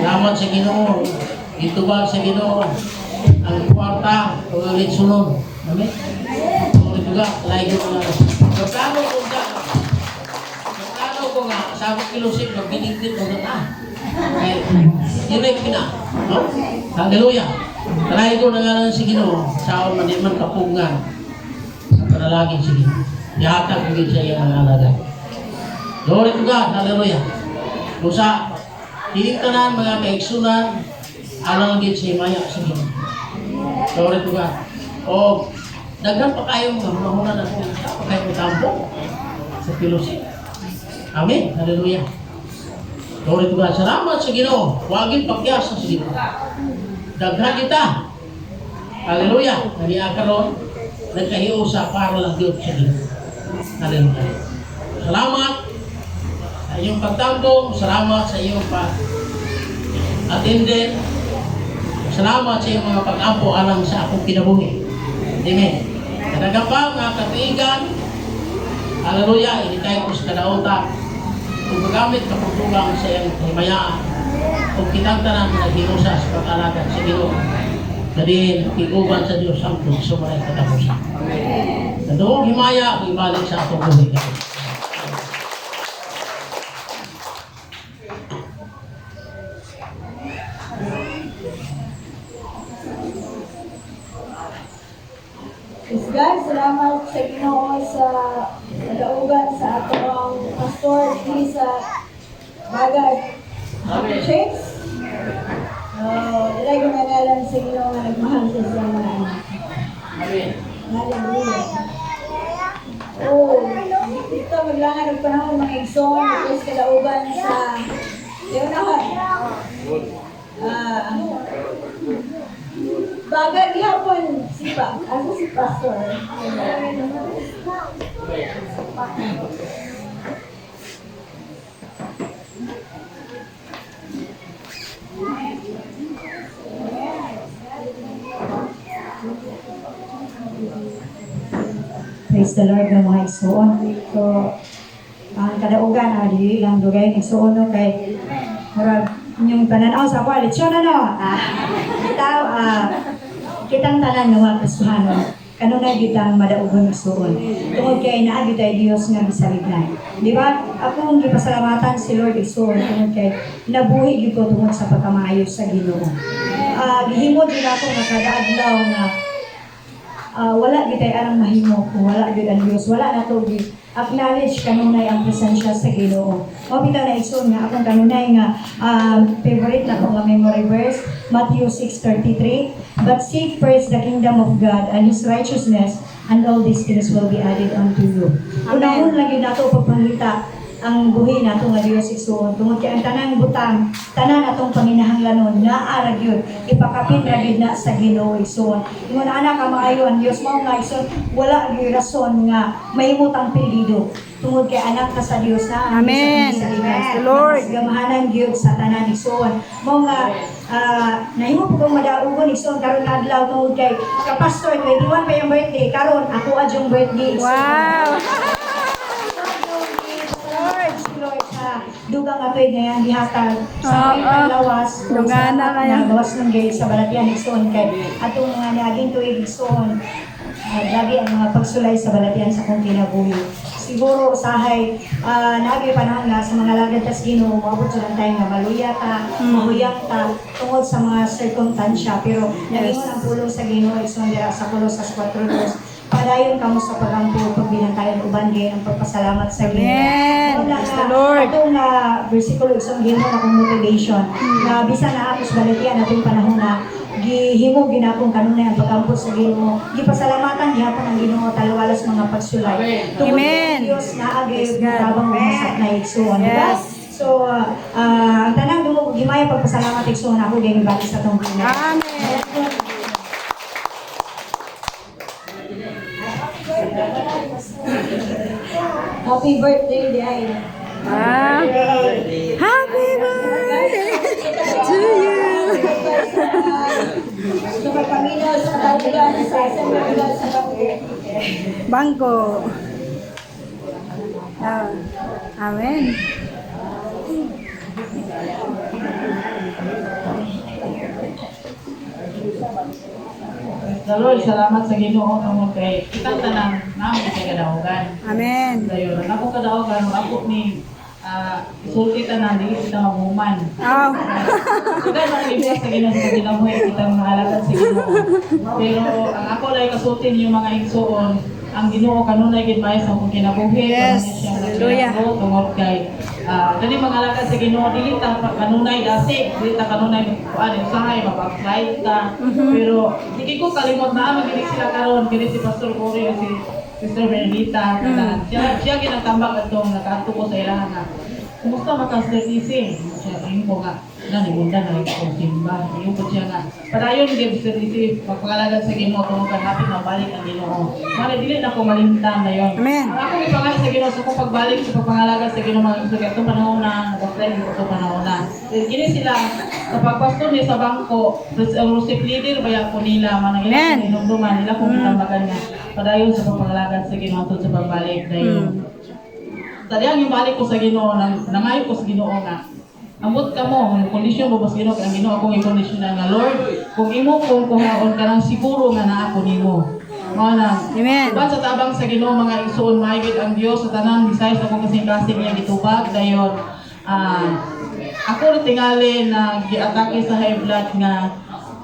Salamat sa Ginoo. Itubag sa Ginoo. Ang kwarta, litsonon. Amen. Glory to God. Like ko nga. Magkano ko nga, sa akong fellowship, mag-binigdit ko na. Yun ay pina. No? Hallelujah. Try ko na nga lang si Ginoo. Sa akong maniman kapungan. Sa panalagin si Ginoo. Yahatag ko din sa iyang mga alaga. Glory to God. Hallelujah. Musa, hiling tanan mga kaigsunan, alang din sa imaya sa Ginoo. Glory to God. O, dagdag pa kayo mga mahuna na kung pa kayo tampo sa fellowship. Amen. Hallelujah. Glory to God. Salamat sa Ginoo. Wagin pagyas sa Ginoo. Daghan kita. Hallelujah. Nag-iakaroon, nagkahiusa para lang Diyos sa Ginoo. Hallelujah. Salamat sa iyong pagtampong. Salamat sa iyong pag-attended. Salamat sa iyong mga pag-ampo alang sa akong kinabuhi. Amen. Kadagapang mga katuigan. Hallelujah. Initay ko sa kadaota. Kung magamit kapagtulang sa iyong himayaan. Kung kitang tanan na hinusa sa pag-alaga sa Ginoo. Dahil ikuban sa Diyos ang sumaray katapusan. Sa doong himaya, ibalik sa atong buhay ka. Yes, guys, salamat sa Ginoo sa kadaugan sa atong pastor di sa Bagay Church. Ilay ko nagalan sa Ginoo nga nagmahal sa mga anak. Amen. Hallelujah. Oh, dito maglangan ng panahon mga igsoon, tapos kadaugan sa Leonahon. Bagay gihapon si pastor. Praise the Lord ng mga igsoon. So, ang kadaugan, dili lang dugay ng igsoon no, kay murag inyong tananaw sa koalisyon ano. Kitang tanan no, kasuhanon. kanunay gitang madaugon igsuon. Tungod kay naa gitay Dios nga gisalignan. Di ba? Akong gipasalamatan si Lord igsuon tungod kay nabuhi gyud ko tungod sa pagkamaayo sa Ginoo. Gihimo din ako nga kada adlaw nga wala gitay arang mahimo kung wala gyud ang Dios. Wala na to acknowledge kanunay ang presensya sa Ginoo. O bitaw na igsoon nga akong kanunay nga favorite na ko nga memory verse, Matthew 6:33. But seek first the kingdom of God and His righteousness, and all these things will be added unto you. Unahon lagi nato pagpangita ang buhi nato nga Dios igsoon. Tungod kay ang tanang butang, tanan atong panginahanglanon naa ra gyud ipakapit ra gyud na sa Ginoo igsoon. Ingon ana ka maayo ang Dios mao nga igsoon, wala gyud rason nga mahimutang pilido. Tungod kay anak ka sa Dios na. Amen. Yes, the Lord. Gamahanan gyud sa tanan igsoon. Mao nga nahimo po kong madaugon igsoon karon adlaw tungod kay kapastor 21 pa yung birthday karon ako adyong birthday igsoon. Wow! Lord, sa dugang atoy ngayon gihatag sa mga lawas Dugana kayo. gawas ng gay sa balatian igsoon kay atong mga niaging tuig igsoon grabe ang mga pagsulay sa balatian sa kong kinabuhi. Siguro usahay nabi panahon nga sa mga lagad tas Ginoo moabot sa tayo nga maluya ta, mahuyang ta tungod sa mga sirkumstansya pero nagingon ang pulong sa Ginoo igsoon dira sa Colosas 4:2. Padayon kamo sa pagampo pagbinantayan uban gyud ang pagpasalamat sa Ginoo. Amen. Praise the Lord. Atong bersikulo isang Ginoo na kong motivation na bisan na ako sa balatian atong panahon na gihimo ginapong kanunay ang pagampo sa Ginoo. Gipasalamatan gihapon ang Ginoo talwalas mga pagsulay. Tungod Amen. kay Dios naa gyud God. tabang umasak na igsoon, di ba? Yes. So, ang tanang dumo gimaya pagpasalamat igsoon ako gyud balik sa tong Ginoo. Amen. Happy birthday, Day. Ah. Happy birthday to you. Gusto ko pamilya sa taligan sa isang mga sa kape. Bangko. Ah. Amen. The Lord, salamat sa Ginoo tungod kay kitang tanan namin sa kadaugan. Amen. Dayon, ako kadaugan ako ni isulti tanan dili kita maghuman. Oh. Kaya man ibig sa Ginoo sa ginabuhi kitang mahalagad sa Ginoo. Pero ang ako lay kasultin yung mga igsoon, ang Ginoo kanunay gid may sa akong kinabuhi. Yes. Kanunay siya Hallelujah. nagkinabo tungod kay dali magalagad sa Ginoo dili ta kanunay dasig, dili ta kanunay usahay mapag-flight ta. Pero hindi ko kalimot na magili sila karon kini si Pastor Cory o si Sister Bernita. Siya ginatambak atong nakaadto ko sa ilahan na kumusta maka-service? Siya ayun ko nga nanimunda na ito simba. Ayun ko siya nga. Padayon gid service pagpangalagad sa Ginoo tungod kay hapit na balik ang Ginoo. Mali dili na ko malimtan na yon. Amen. Ako gipangalan sa Ginoo sa kung pagbalik sa pagpangalagad sa Ginoo mga igsoon itong panahon na nag-apply ko itong panahon na. Kini sila kapag pastor ni sa bangko, worship leader baya ko nila manang Amen. ilang hinumduman nila kung itambagan nga. Padayon sa pagpangalagad sa Ginoo tungod sa pagbalik dayon. Tadiyang yung balik ko sa Ginoo, nangayo ko sa Ginoo nga. Ambot ka mo, ang kondisyon mo ba sa Ginoo, ang Ginoo akong i-kondisyon na Lord, kung imo kung kuhaon ka nang siguro nga na ako nimo. Mao na. Amen. Uban sa tabang sa Ginoo mga igsoon maigid ang Dios sa tanan Bisayas akong kasing-kasing niya gitubag dayon. Ako rin tingali na giatake sa high blood nga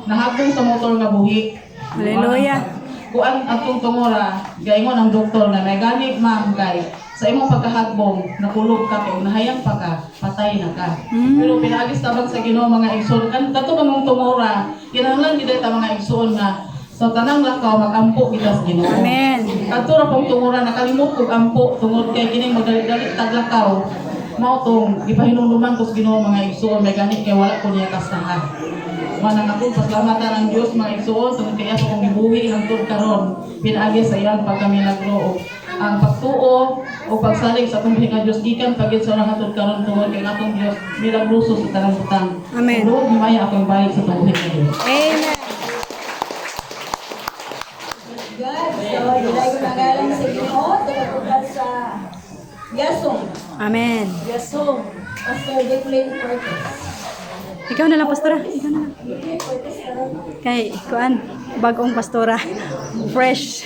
nahagong sa motor nga buhi. Hallelujah. Kuan atong tungora, gaingon ang doktor na may gani ma'am kay sa imong pagkahagbong nakulog ka kay nahayang pa ka, patay na ka. Pero pinagis tabang sa Ginoo mga igsoon kan dato mong tungora, kinahanglan gid ta mga igsoon nga sa tanang lakaw magampo kita sa Ginoo. Amen. Kadto ra pong tungora nakalimot kog ampo tungod kay kining magdali taglakaw. Mao tong gipahinumduman ko sa Ginoo mga igsoon may gani kay wala ko niya kasahan. Manang ako pasalamatan ang Dios mga igsoon tungod kay ako kong gibuhi hangtod karon pinaagi sa iyang pagkamilagro ang pagtuo o pagsalig sa akong nga Dios gikan pagit sa hangtod karon tungod kay atong Dios milagroso sa tanang butang. Amen. Lord, himaya akong balik sa tubuhi nga Dios. Amen. God, so ilay ko nangalan sa Ginoo, tungkol sa Yasong. Amen. Yasong, Pastor Declan Curtis. Ikaw na lang, pastora. Ikaw na lang. Kay, kuan, bagong pastora. Fresh.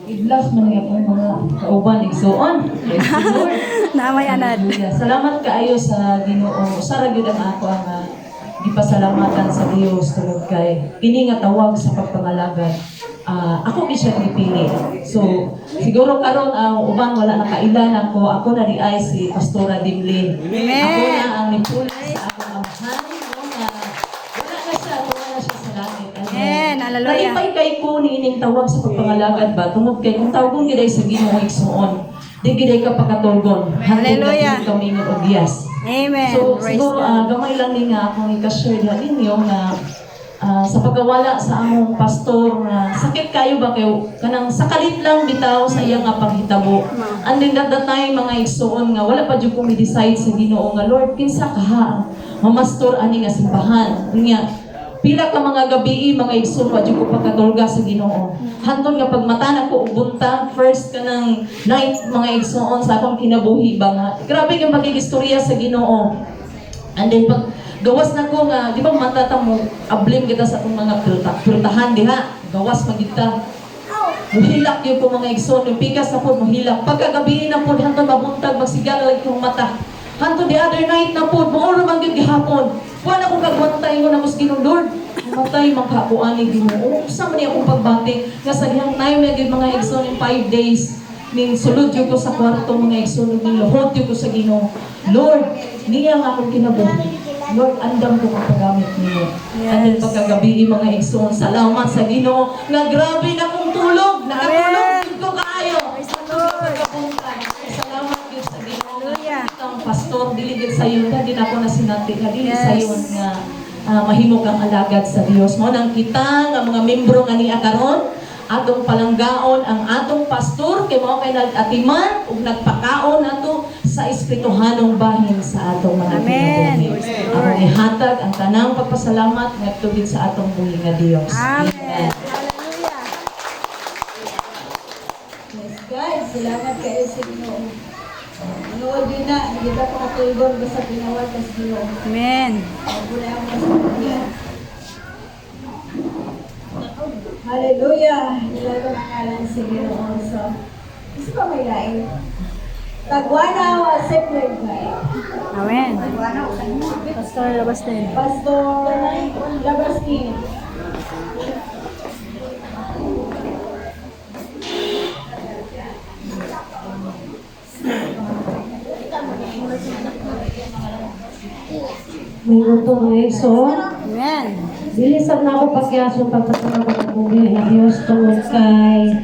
I-bless man niya po mga kauban igsuon. Praise the Lord. Naamay anad. Hallelujah. Salamat kaayo sa Ginoo. Usara gyud ang ako ang gipasalamatan sa Dios tungod kay kini nga tawag sa pagpangalagad. Ako gi siya gipili. So siguro karon ang uban wala nakailan ako. Ako na di ay si Pastora Dimlin. Ako na ang nipuli sa akong amahan no nga wala na siya sa langit. Amen. Hallelujah. Kalipay kay ko niining tawag sa pagpangalagad ba tungod kay kung tawgon giday sa Ginoo igsuon. Di giday ka pakatulgon. Hallelujah. Hantod kami og yes. Amen. So, Praise siguro, God. gamay lang din nga akong i-share na ninyo na sa pagkawala sa among pastor na sakit kayo ba kayo kanang sakalit lang bitaw sa iya nga panghitabo. And then that time mga igsuon nga wala pa jud ko mi-decide sa Ginoo nga Lord kinsa ka ha mamastor ani nga simbahan. Unya pila ka mga gabi mga igsoon wa jud ko pagkatulga sa Ginoo. Hantod nga pagmata na ko ubunta first kanang night mga igsoon sa akong kinabuhi ba nga. Grabe yung pagigistorya sa Ginoo. And then pag gawas na ko nga, di ba matata mo, ablim kita sa akong mga piltahan diha. Gawas magita. Muhilak yun ko mga igsoon, yung pikas na po, muhilak. Pagkagabihin na po, hantod mabuntag, magsigala lagi kong mata. Hantod the other night na po, mauro man yun gihapon. Kuha na kong kagwantay ko na mas Ginoo Lord. Matay magkakuan ni Ginoo. Sa man niya akong pagbati. Nga sa dihang nayo na yun mga igsoon in 5 days. Ning sulod yun ko sa kwarto mga igsoon, ning luhod yun ko sa Ginoo. Lord, niya nga akong kinabuhi. Lord, andam ko ang paggamit niyo. And then pagkagabi mga igsoon, salamat sa Ginoo nga grabe na kong tulog. Nakatulog din ko kaayo. Salamat yun sa Ginoo. Ang pastor, diligid sa iyo, na din ako na sinati, na diligid sa iyo nga mahimog ang alagad sa Dios. Mo nang kita nga mga membro nga niya karon, atong palanggaon ang atong pastor kay mao kay nag-atiman ug nagpakaon nato sa espirituhanong bahin sa atong mga kinabuhi. Ang ihatag ang tanang pagpasalamat ngadto gid sa atong buhi nga Dios. Amen. Yes, guys, salamat kayo sa Ginoo. Nood din na, hindi ba pakatulgon basta pinawag sa Ginoo. Amen. Wala ang masakit. Hallelujah! Nilago ng ngalan sa Ginoo. So, isa pa may lain. Tagwana wa separate kayo. Amen. Pastor Labastin. Pastor Labastin. May luto ng igsoon. Amen. Bilisan na ako pagyaso pagkasalamat ng buhay ng Diyos tungod kay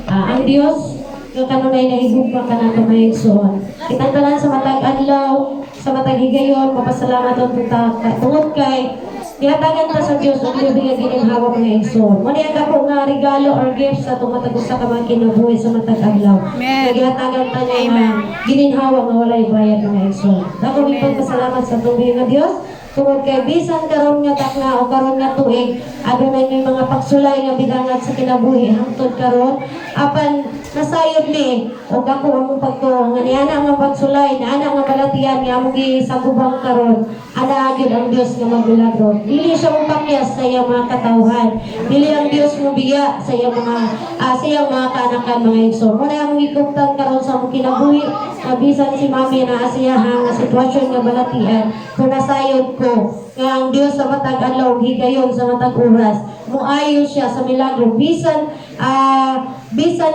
ang Diyos yung kanunay na higugma ka na ito may igsoon. Kitang tanan sa matag adlaw, sa matag higayon, papasalamat ang tungod kay ihatagan ta sa Diyos ang lubing ang ginhawak ng igsoon. Muna yung ako nga regalo or gift sa tumatag sa kamang kinabuhi sa matag adlaw. Amen. Nagihatagan ta niya gininhawak na walay bayad ng igsoon. Ako ipagpasalamat sa tubig ng Diyos. Tungod kay bisan karon nga takna o karon nga tuig adunay may mga pagsulay nga bidangat sa kinabuhi hangtod karon apan nasayod ni og ako among pagtuo nga niana nga pagsulay na ana nga balatian nga among gisagubang karon ana gyud ang Dios nga magmilagro dili siya mopakyas sa iyang mga katawhan dili ang Dios mo biya sa iyang mga kaanakan mga igsoon mo na among gikuptan karon sa among kinabuhi nga bisan si mami na asiyahan nga sitwasyon nga balatian kung nasayod ko nga ang Diyos sa matag adlaw higayon sa matag oras muayo siya sa milagro bisan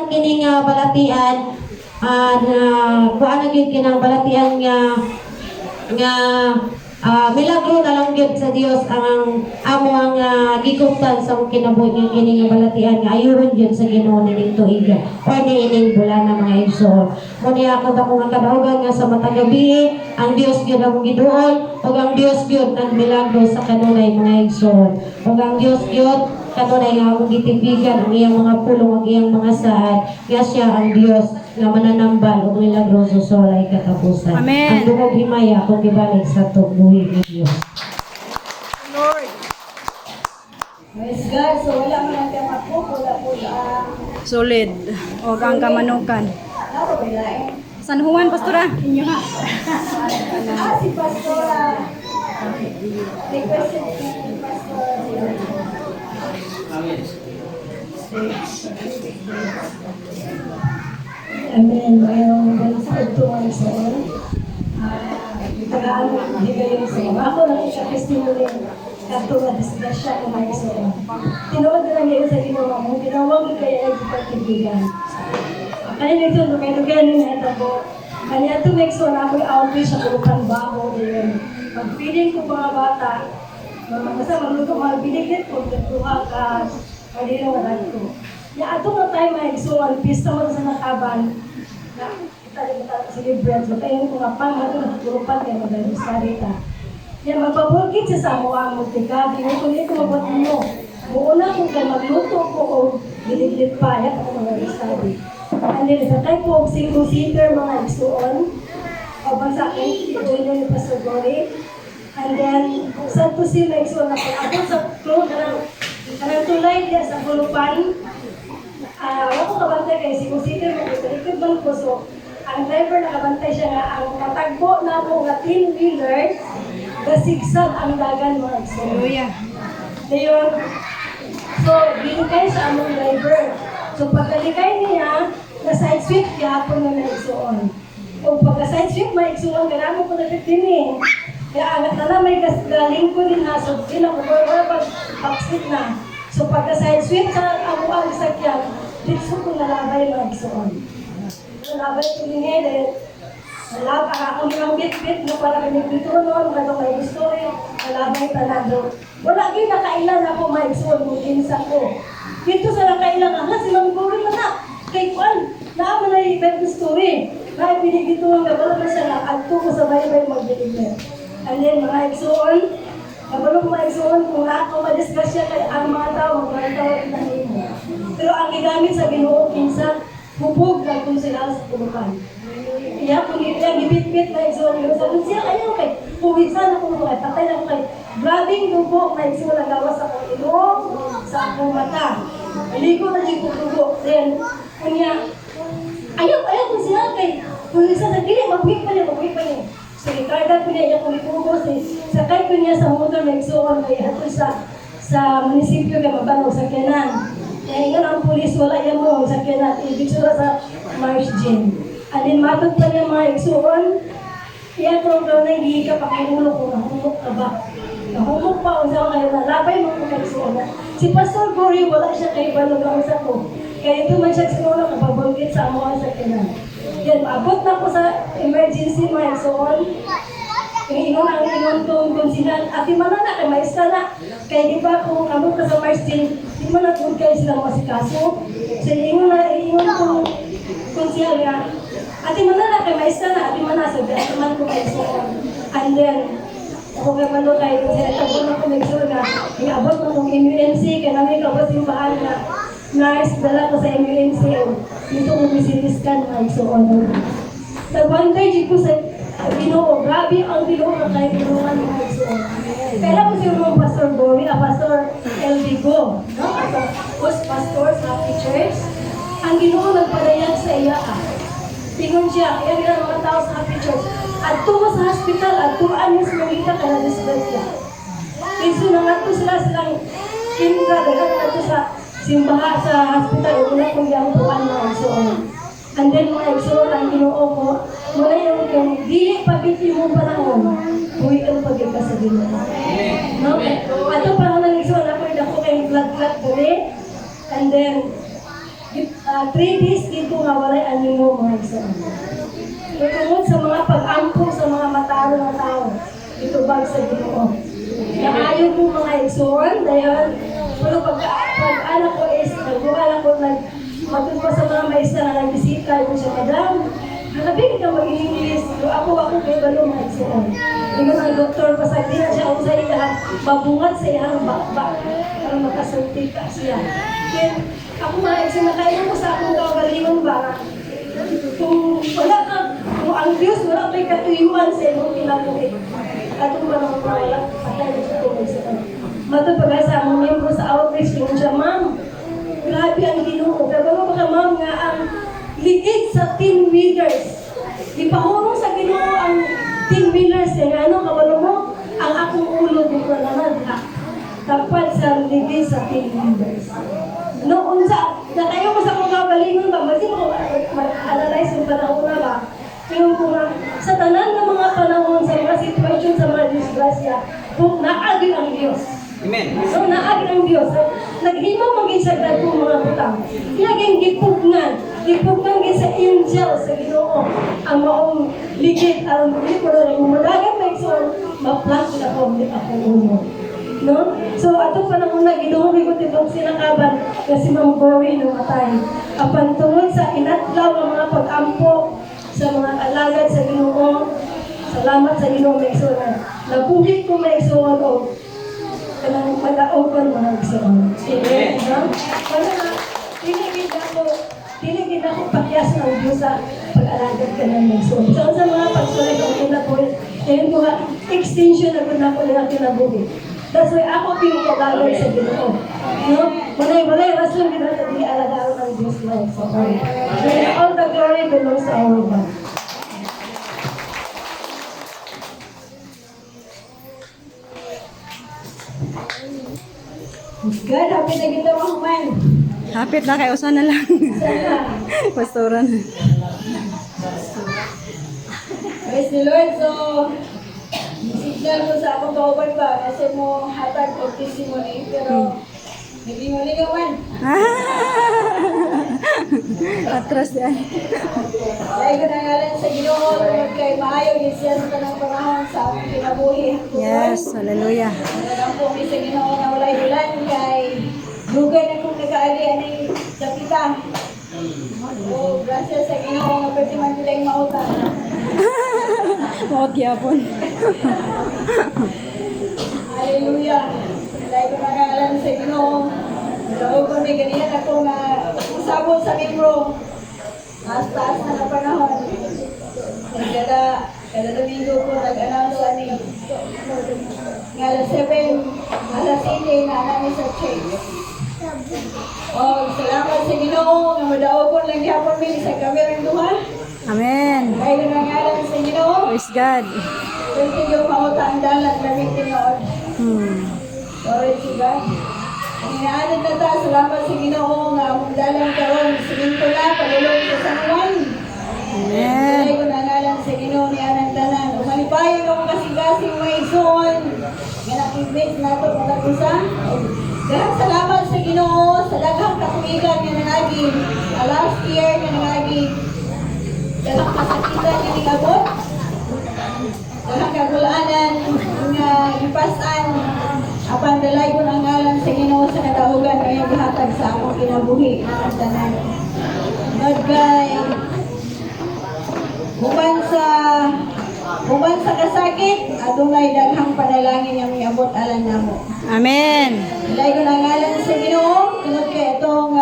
kini nga balatian na kuan gyud kinang balatian nga milagro na lang gyud sa Dios ang amo ang gikuptan sa mong kinabuhi nga kini nga balatian nga ayuron gyud sa Ginoo ning tuiga o niining bulan na mga igsoon. Muni ako ta kung kadaugan nga sa matag gabi ang Dios gyud ang giduol ug ang Dios gyud nagmilagro sa kanunay mga igsoon. Ug ang Dios gyud kanunay nga among gitibigan ang iyang mga pulong ug iyang mga saad nga siya ang Dios nga mananambal ug milagroso sa walay katapusan. Amen. Ang dungog himaya kung gibalik sa tubuhi ng Dios. Lord. Yes, guys, so wala man ang kaya wala po Solid. O ang kamanukan. Ako may lain. San Juan, Pastora. Inyo ha. Si Pastora. Requested si Pastora. Amen. Mayroong ganun to ang soul. Tagaan mo higay yung soul. Ako lang siya testimony. Kato nga disgrasya ko may soul. Tinuod na lang yun sa ginawa mo. Tinawag mo kaya ay pagkibigan. Kaya nito, kayo ganin na ito po. Kanya ito next one, ako yung outreach sa Kurukan Bago. Mag-feeding ko mga bata. Basta magluto, mag-feeding ko. Tuha ka. Malino na ko. Ya ato nga tayo may isuan, pista mo sa nakaban. Na kita rin kita celebrate. So tayo kung apang ato nagkurupan kayo magaling sa rita. Ya magpabulkit siya sa mga multika. Di mo kung ito mabuhat mo. Muuna kung kayo magluto ko o biliglit pa. Yan ako mga study. And then sa tayo po, single-seater mga isuon. O bang sa akin, i-join nyo ni Pastor Gory. And then, sa to sila isuon na po. Ako sa flow na kanang tulay niya sa kulupan. Wala ko kabantay kayo, si Kusiter mo, ikalikod man ko. So, ang driver nakabantay siya nga, ang matagbo na mo nga 10-wheelers, gasigsag ang dagan mga igsoon. Hallelujah. Ngayon, so, binigay sa among driver. So, pagkaligay niya, na-side sweep niya ako na naigsoon. O pagka-side sweep, maigsoon, ganaan mo ko na 15 eh. Kaya angat na may galing ko din ha, so wala pag-exit na. So pagka-side sweep sa ako ang sakyan, dito ko nalabay mag-igsoon. Nalabay ko din eh, nalabay ako ng bit-bit na para pinagdito noon, kaya may history, nalabay talado. Wala kayo nakailan ako mag-igsoon kung kinsa ko. Dito sa nakailan, silang gawin mo na, kay Juan, naamo na yung bed story. Kaya pinigdito ang gabala na siya, nakagto ko sa baybay mag-deliver. And then mga igsoon, kabalo mga igsoon, kung lahat ko madisgrasya kay ang mga tao, magkakatawag na nimo. Pero ang gigamit sa Ginoo kinsa, hubog na kung sila sa tulukan. Kaya kung yung gibit-bit na igsoon, yung sabi siya, ayaw kay, puwisan ako mga patay na kay, grabing dugo na igsoon ang gawas sa akong ilong, sa akong mata. Ligo na dito dugo. Then, kunya, ayaw kung siya kay, puwisan na gini, magwik pa niya. So, ikarga ko niya kung itubos eh. Sakay ko niya sa motor na igsoon kaya ato sa munisipyo kaya mabanaw sa Kenan. Kaya nga ang pulis wala yan mo sa Kenan. Ibig sura sa Marsgen. Alin matod pa niya mga igsoon. Kaya kung daw na hindi ka pakiulo kung nahumok ka ba. Nahumok pa o sa kayo na labay mo kung igsoon. Si Pastor Gory wala siya kay balog ang sa ko. Kaya ito man siya siguro kapabulkit sa amuan sa Kenan. Yan, abot na po sa emergency mga igsoon. Ingon ang kung sila, ati man na kay maestra na. Kaya di ba kung abot ka sa Marsden, di man na kung kayo sila masikaso. So ingon kung siya nga, ati man na kay maestra na, ati man na, sabi, ati man ko kayo igsoon. And then, ako kay malo kayo, kung sila tabo na kung igsoon na, iabot na kung MUNC, kaya namin kabos yung bahan na, nurse, dala ko sa MUNC, dito kong bisiliskan mga igsoon. Nag-wonder dito ko sa Ginoo, grabe ang Ginoo na kayo tulungan mga igsoon. Kaya ko siya mga Pastor Gory, Pastor Elvigo, no? Host pastor sa Happy Church. Ang Ginoo nagpadayag sa iya. Tingon siya, kaya nila mga tao sa Happy Church. At tungo sa hospital, at tuan niya sa Malita, kaya na-disgrasya. Kasi nangato silang kinra, dagat nato sa simbaha sa hospital, una kong yung tuan mga igsoon. And then mga igsoon, ang Ginoo ko, mula yung dili pabiti mo panahon, huwi kang pagkita sa Ginoo. No? Ato pa ng igsoon, ako yung ako kayong glad-glad dali. And then, 3 days dito nga walay animo mga igsoon. Tutungod sa mga pag-ampo sa mga matalo ng tao, dito bag sa Ginoo. Nakayo po mga igsoon, dahil pero pag-anak ko is, nag-anak ko matun pa sa mga maestra na nagbisita, yung siya, Madam, nakabigit ka mag-English, ako kay Balo mga igsoon. Ingon ang doktor, pasag di na siya ako sa iya, babungat sa iyang bakbak, para makasulti ka siya. Kaya ako mga igsoon, nakailan ko sa akong kaugalingon ba, kung wala ka, kung ang Diyos wala kay katuyuan sa imong kinabuhi, katong ba naman wala, patay na siya kung igsoon. Matapagay sa among membro sa outreach, yung siya, Ma'am, grabe ang Ginoo. Pero baka ma'am nga ang ligid sa 10 meters. ipahurong sa Ginoo ang 10 pillars ano kabalo mo ang akong ulo dito naman tapat sa ligid sa 10 pillars. No, unsa na kayo mo sa kong kagalingon ba kasi mo mag-analyze yung panahon na ba pero kung sa tanan ng mga panahon sa mga sitwasyon sa mga disgrasya kung naagi ang Diyos. Amen. So naagi ang Diyos. Naghimo mag-isagad kong mga butang. Iyaging gipugnan gid sa angel sa Ginoo ang maong ligid ang libro ng madagan na iso ma-plant na ko akong ulo. No? So ato pa nang una ginuhumi ko titong sinakaban na si Ma'am Bowie nung atay. Apan tungod sa inatlaw ng mga pag-ampo sa mga alagad sa Ginoo. Salamat sa Ginoo may igsoon. Nabuhi ko may igsoon o kanang padaog ko mga igsoon. Amen. Para Tinigid ako pakyas ng Diyos sa pag-alagad ka ng igsoon. So sa mga pagsulay ko kinabuhi, yun ko extension na ko na ko lang kinabuhi. That's why ako pinagkagagay sa Ginoo. No? Walay rason kita sa di alagaan ng Diyos lang sa kanya. All the glory belongs to our God. God, happy na kita mga man. Hapit na kay usa na lang. Pastoran. Praise the Lord. So, signal ko sa akong kauban ba kasi mo hatag o testimony pero hindi mo ligawan. Atras yan. Dahil ko nangalan sa Ginoo, tungod kay maayo din siya sa tanang panahon sa akong kinabuhi. Yes, hallelujah. Nalang po sa Ginoo na walay ulan kay dugay na kong nag-aali anay kapita. Oh, gracias sa Ginoo nga pwede man nila yung mautang. Mawag yapon. Hallelujah. Dahil ko nangalan sa Ginoo. Dahil ko may ganyan ako nga usabot sa libro. Taas-taas na na panahon. Kada Domingo ko nag-announce ani. Nga alas 7, alas 8 na anami sa church. Oh, salamat sa Ginoo nga madaogon lang gyapon mi sa kamerang duha. Amen. Dahil ko nangalan sa Ginoo. Praise God. Continue mautang dalan gamit tinuod. Glory to God. Ang inaanod na ta, salamat sa Ginoo nga among dalang karon siminto na palulong sa San Juan. Amen. Dahil ko nangalan sa Ginoo ni anang tanan. Umalipayon ako kasing-kasing may ison. Nga nakibit na ito matagusa. Daghang salamat sa Ginoo sa daghang katuigan nga nangagi. Last year nga nangagi. Daghang kasakitan nga ningabot. Daghang kagulaanan nga ipasan. Apan dalay ko ang ngalan sa Ginoo sa kadahugan nga iyang gihatag sa akong kinabuhi ang tanan. God kay Human sa kasakit, adunay daghang panalangin nga miabot alang namo. Amen. Dalay ko ang ngalan sa Ginoo tungod kay itong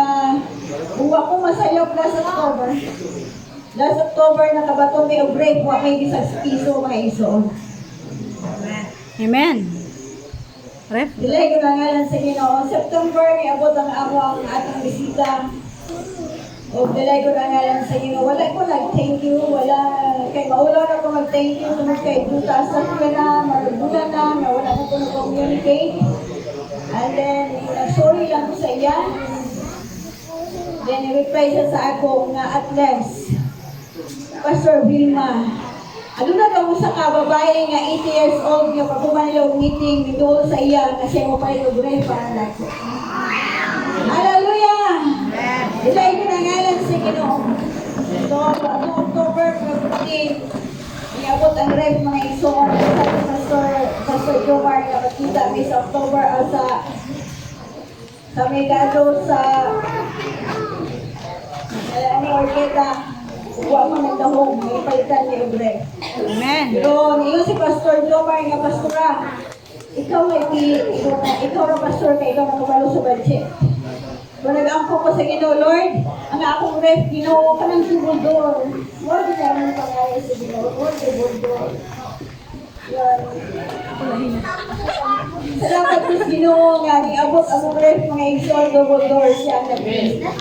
buwa ko masayop last October. Last October nakabaton mi og break wa may bisag piso mga igsoon. Amen. Ref. Dilay ko nangalan sa Ginoo. September, niabot ang amo ang ating bisita. O dilay ko nangalan sa Ginoo. Wala ko nag-thank you. Wala, kay maulaw na ko mag-thank you. Tungod kay 2,000 ka na, marugulan na, na wala na ko na-communicate. And then, sorry lang ko sa iya. Then, i-reply siya sa ako nga at least, Pastor Vilma, ano na daw sa kababae nga 80 years old nga pagkuman nila meeting dito sa iya kasi mo pa yung grade para nako. Hallelujah! Ilay ko na ngalan sa Ginoo. So, October 15, iabot ang grade mga igsoon sa Pastor Jomar na makita may sa October sa Megado sa Orqueta. Huwag mo nagdahong, may palitan ni Ibre. Amen. Pero niyo si Pastor Jomar nga pastora. Ikaw na pastor kay ikaw na kabalo sa budget. Kung nag-angko ko sa Ginoo, Lord, ang akong ref, Ginoo ka ng sibundor. Lord, na naman pangayos sa Ginoo. Lord, sibundor. Salamat po sa Ginoo nga niabot ang ref mga igsoon, sibundor siya.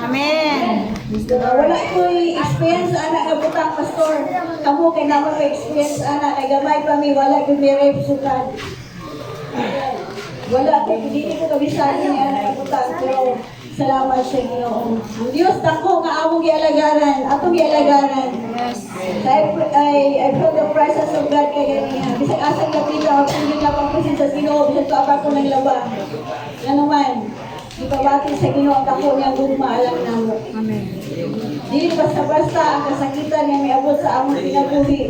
Amen. Wala ko'y experience anak nga butang pastor. Kamu kay naman may experience anak kay gamay pa mi wala ko may rape sukad. Wala ko hindi ko kabisan ni anak nga butang pero salamat sa Ginoo. Ang Dios dako nga among gialagaran, atong gialagaran. I feel the presence of God kay ganiya. Bisag asa kapila ako hindi na pagpusin sa Ginoo bisag pa ako nang laba. Yan naman. Ipabati sa Ginoo ang dako niyang gugma alam namo. Amen. Dili basta-basta ang kasakitan nga miabot sa among kinabuhi.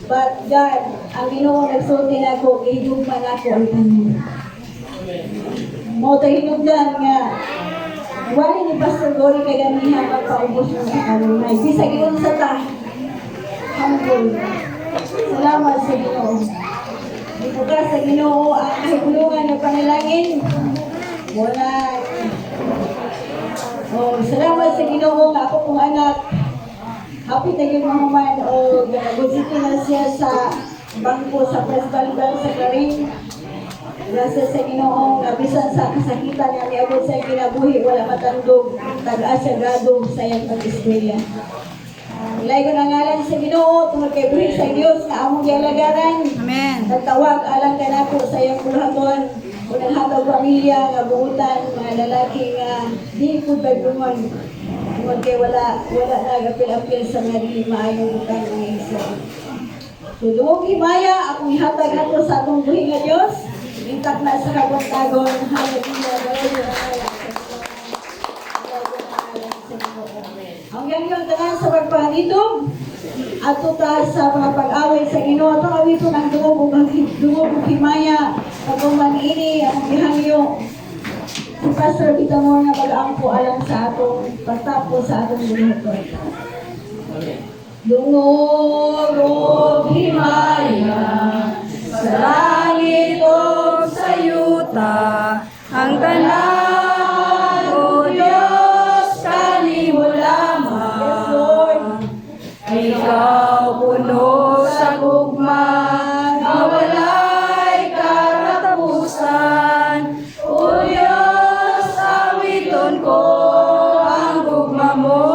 But God, ang Ginoo nagsulti nako, gihigugma nako ang tanan. Mo tayo hinugdan nga wala ni Pastor Gory kay ganiha magpaubos mo sa kanunay. Bisag yun sa ta. Humble. Salamat sa Ginoo. Ibukas sa Ginoo ang kahigulungan ng panalangin. Wala. Oh, salamat sa Ginoo nga ako kong anak. Happy na yun mga man o nagagusiti na siya sa bangko sa Presbyterian Bell sa Karin. Gracias sa Ginoo nga bisan sa kasakitan nga niabot sa kinabuhi wala matandog tag-a siya grado sa iyang pag-eskwela. Ilay ko na ngalan sa Ginoo tungod kay buhi sa Dios nga among gialagaran. Amen. Nagtawag alang kanako sa iyang puluhaton o naghatag pamilya nga buutan mga lalaki nga di pud pagdungon. Tungod kay wala nagapil-apil sa mga dili maayong butang nga isa. So duong himaya akong ihatag ato sa atong buhi nga Dios. Intak na sa kabuntagon. Hallelujah. Ang ganyan tanan sa pagpangitong ato ta sa mga pag-away sa Ginoo ato awito ng dungog himaya pagkuman ini ang gihangyo si Pastor Bitamor nga pag-angko alang sa atong pagtapos sa atong buhaton. Dungog himaya sa langit o sa yuta ang tanan o Diyos kanimo lamang. Ikaw puno sa gugma na walay katapusan. O Diyos, awiton ko ang gugma mo.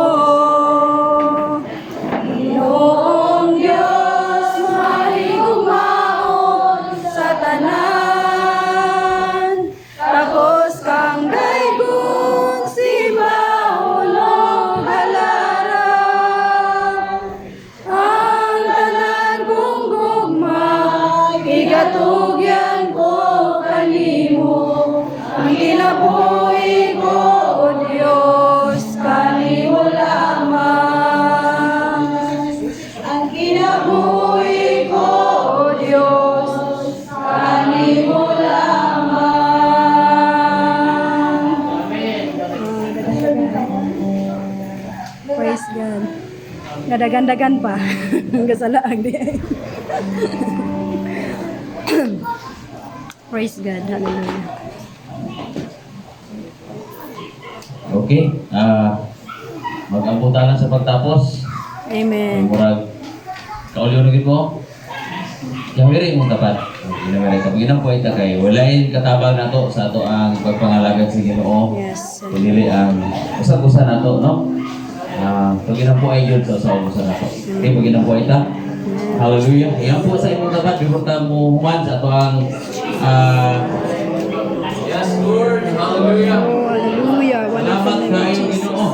Ginoong Diyos, maligugmaon sa tanan. Tapos kang daygon si Paulong halaran. Ang tanan kong gugma, igatugyan ko kanimo. Ang kinabuhi ko, O Diyos, kanimo lamang. Ang kinabuhi ko, O Diyos, kanimo lamang. Praise God. Gadagan-dagan pa. Gasalaag di. Praise God. Hallelujah. Okay, mag-amputalan sa pagtapos. Amen. Murag kauliunugin mo. Yang miri mong tapat. Ginamere ka ginang po ita kay walain katabang nato sa ato ang pagpangalagad sa Ginoo. Yes. Dili ang usag-usa nato, no? Pag ginang po ay jud sa usa nato. Okay, pag ginang po ita. Hallelujah. Iyan po sa imong tapat before ta mo human sa ato ang yes, Lord. Hallelujah. Oh, hallelujah. Wonderful Salamat name of kay Jesus. Ginoo.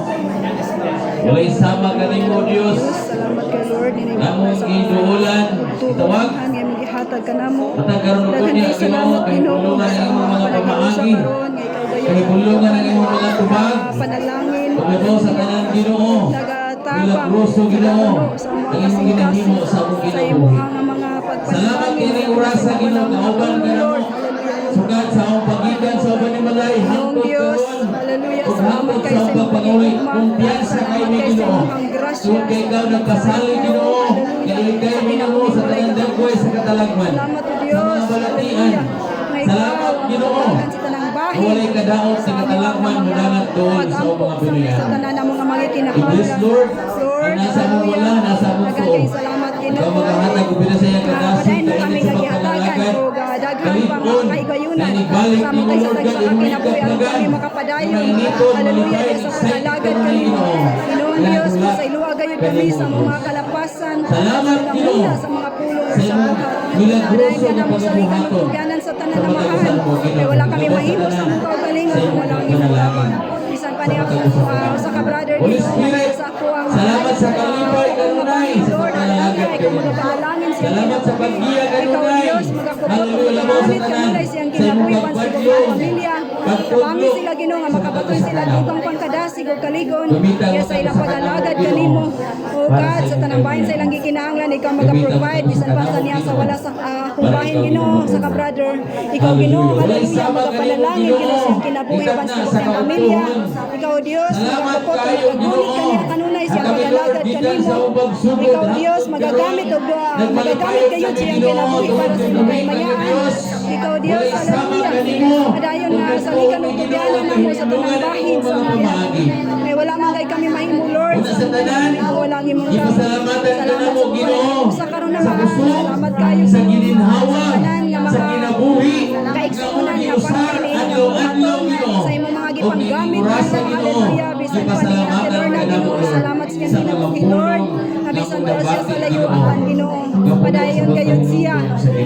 Walay sama kanimo Dios. Salamat kay Lord. Namong giduulan tawag. Tuhan nga magihatag ka namo. Matagaron ko Daghang niya salamat kay Ginoo bulungan sa ang mga panagayusa pamaagi. karon nga ikaw Kay gayon. bulungan ang imong mga tubag. Panalangin. Paglabaw sa tanan Ginoo. Nagatapang. Milagroso Ginoo. Sa mga Ang imong ginahimo sa among sa Ginoo. imong mga pagpanalangin. Salamat kini oras sa Ginoo kauban ka namo. Sugat sa among pagitan sa uban ni Malay hangtod Diyos, karon. hallelujah, Ug salamat hangtod kay sa sa among imong pagpangaway. pagmamahal. Kumpiyansa kay Salamat mi kay sa Ginoo. imong grasya. Kung kay ikaw nagpasali Ginoo. Kailigay mi namo sa tanang dagway sa katalagman. Salamat o Sa Diyos. mga balatian. May Salamat Ginoo. sa tanang bahin. Walay kadaot sa katalagman mudangat doon sa mga biniyan. Sa tanan na mga kinahanglan. Bless Lord. Lord, Ang nasa among wala, nasa among Daghang tuo. salamat Ginoo. Ikaw maghahatag ubira sa iyang kadasig Padayon mo kami kainit sa gihatagan, pagpangalagad. O God. daghan pa mga kaigayunan. Sama tayo sa tayo sa kinabuhi aron kami makapadayon. Hallelujah, Dios sa pag-alagad kanimo. Ginoong Dios, sa iluwa gayud kami sa mga kalapasan, muna sa mga pulong sa buhat. Padayon ka na mo sa kanutuganan sa tanan na mahal. Kaya wala kami mahimo sa mga kaugalingon kung wala ang imong lamang. Bisan pa niya sa ka-brother dito, sa ako ang Salamat sa kalipay kanunay sa Lord, pag-alagad ikaw kayo. magpaalangin siya. Salamat sa paggiya Ikaw kanunay. Diyos, magkakupot, Hallelujah mo sa magkakamit tanan. kanunay siyang Sa imong kinabuhiwan sa pagpadyo. mga pamilya. Pagpudlo. Kapami sila Ginoo nga makabatoy sila dugang pangkadasig o kaligon. Gamitan Kaya mo sa sa ilang pag-alagad Ginoo. kanimo. O Para God, sa sa tanang bahin sa ilang gikinahanglan, ikaw Gamitan mo mag-provide. sa Bisan pa sa kanang niya sa Ginoo. wala sa kung Para bahin ikaw, Ginoo, Ginoo. sa ka-brother. Ikaw Ginoo, hallelujah, Wala magapanalangin Ginoo. Ginoo siyang kinabuhiwan sa kanyang pamilya. Ikaw Diyos, Salamat magkakupot, kayo, magagulit Ginoo. kaniya kanunay siyang Ang kami, pag-alagad Lord, gikan kanimo. sa ubang sugod, Ikaw Diyos, hapon, magagamit o karon. magagamit kayo Nagpalipayod sa siyang Ginoo, kinabuhi para sa tungkol mga kay mayaan. Diyos. Ikaw Diyos, Wala sama hallelujah. kanimo. Padayon nga Kung sa likan ng Ginoo, tugyanan na mo sa tanang bahin sa mga mga pamagi. may wala man kay kami mahimo Lord. Una sa tanan, Wala ang imong ipasalamatan ka na mo, Ginoo. Sa karon na Sa mga puso, salamat kayo sa gininhawa, sa tanan nga sa mga kinabuhi, kaigsunan nga giusar, pagpili nga adlaw-adlaw, Ginoo. sa imong mga O gipanggamit giurasa, Ginoo. hallelujah bisan pa ni Ate Lorna Ginoo salamat sa iyang kinabuhi Lord nga bisan pa siya sa layuan Ginoo padayon kayod siya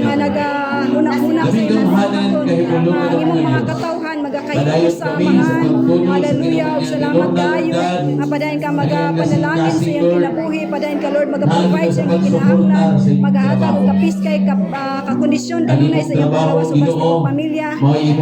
nga nagahunang-hunang sa imong mga imong mga katawhan magakaiyo sa amahan hallelujah ug salamat kayo nga padayon ka magapanalangin sa iyang kinabuhi padayon ka Lord magaprovide sa iyang kinahanglan magahatag og kapiskay kakondisyon kanunay sa iyong panglawas ubas sa iyong pamilya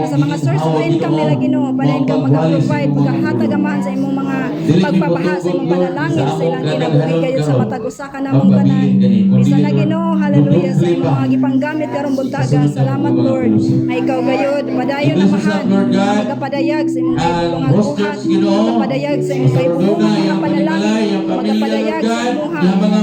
sa mga source of income nila Ginoo padayon ka magaprovide magahatag amahan sa imong mga pagpabaha sa imong panalangin sa ilang kinabuhi kayo sa matag usa ka namong tanan bisan na Ginoo hallelujah sa imong mga gipanggamit karong buntaga salamat Lord ay ikaw gayud padayon amahan magapadayag sa imong mga buhat magapadayag sa imong kaibuhan mga panalangin magapadayag sa imong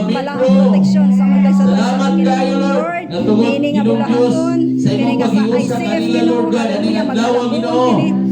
palang proteksyon sa mga sa Salamat kayo, Lord. Natugod, kini nga Ginoo Diyos, bulahon sa kini imong nga sa pag-iusa ICF kanila, Ginoo Lord God, and hallelujah inadlaw, Ginoo,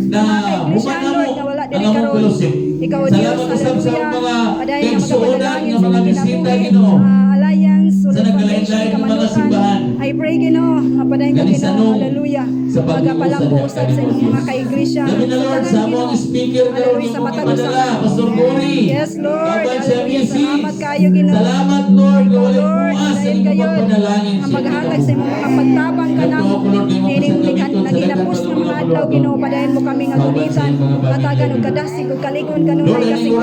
na iglesia human Lord mo na wala ang diri among karon fellowship. ikaw Dios Salamat usab sa hallelujah mga padayon nga kaigsuonan magapadalangin nga sa mga imong bisita, kinabuhi Ginoo. Alliance Sa Sulod nagkalain-lain Foundation ng mga Kamanukan simbahan. I pray Ginoo nga padayon ka Ganisanong Ginoo hallelujah sa pag-iusa magapalambuusad sa imong mga kaiglesia Labi na Lord, sa among speaker karon hallelujah yung sa mga matag ipadala, Pastor Cory. yes Lord Kapan siya hallelujah busy. salamat kayo Ginoo Salamat Lord, ikaw gawaling Lord buas sa padayon imong kayo pagpanalangin nga sa maghatag sa imong imong mga pagtabang ka na Nagtuo ko, Lord, kayo mo nining sa gamiton sa naginapos daghang ng mga adlaw Lord. Ginoo padayon mo kami nga Bawat sa gulitan imong mga pamilya, hatagan og Ginoo. kadasig og kaligon kanunay Lord, kasig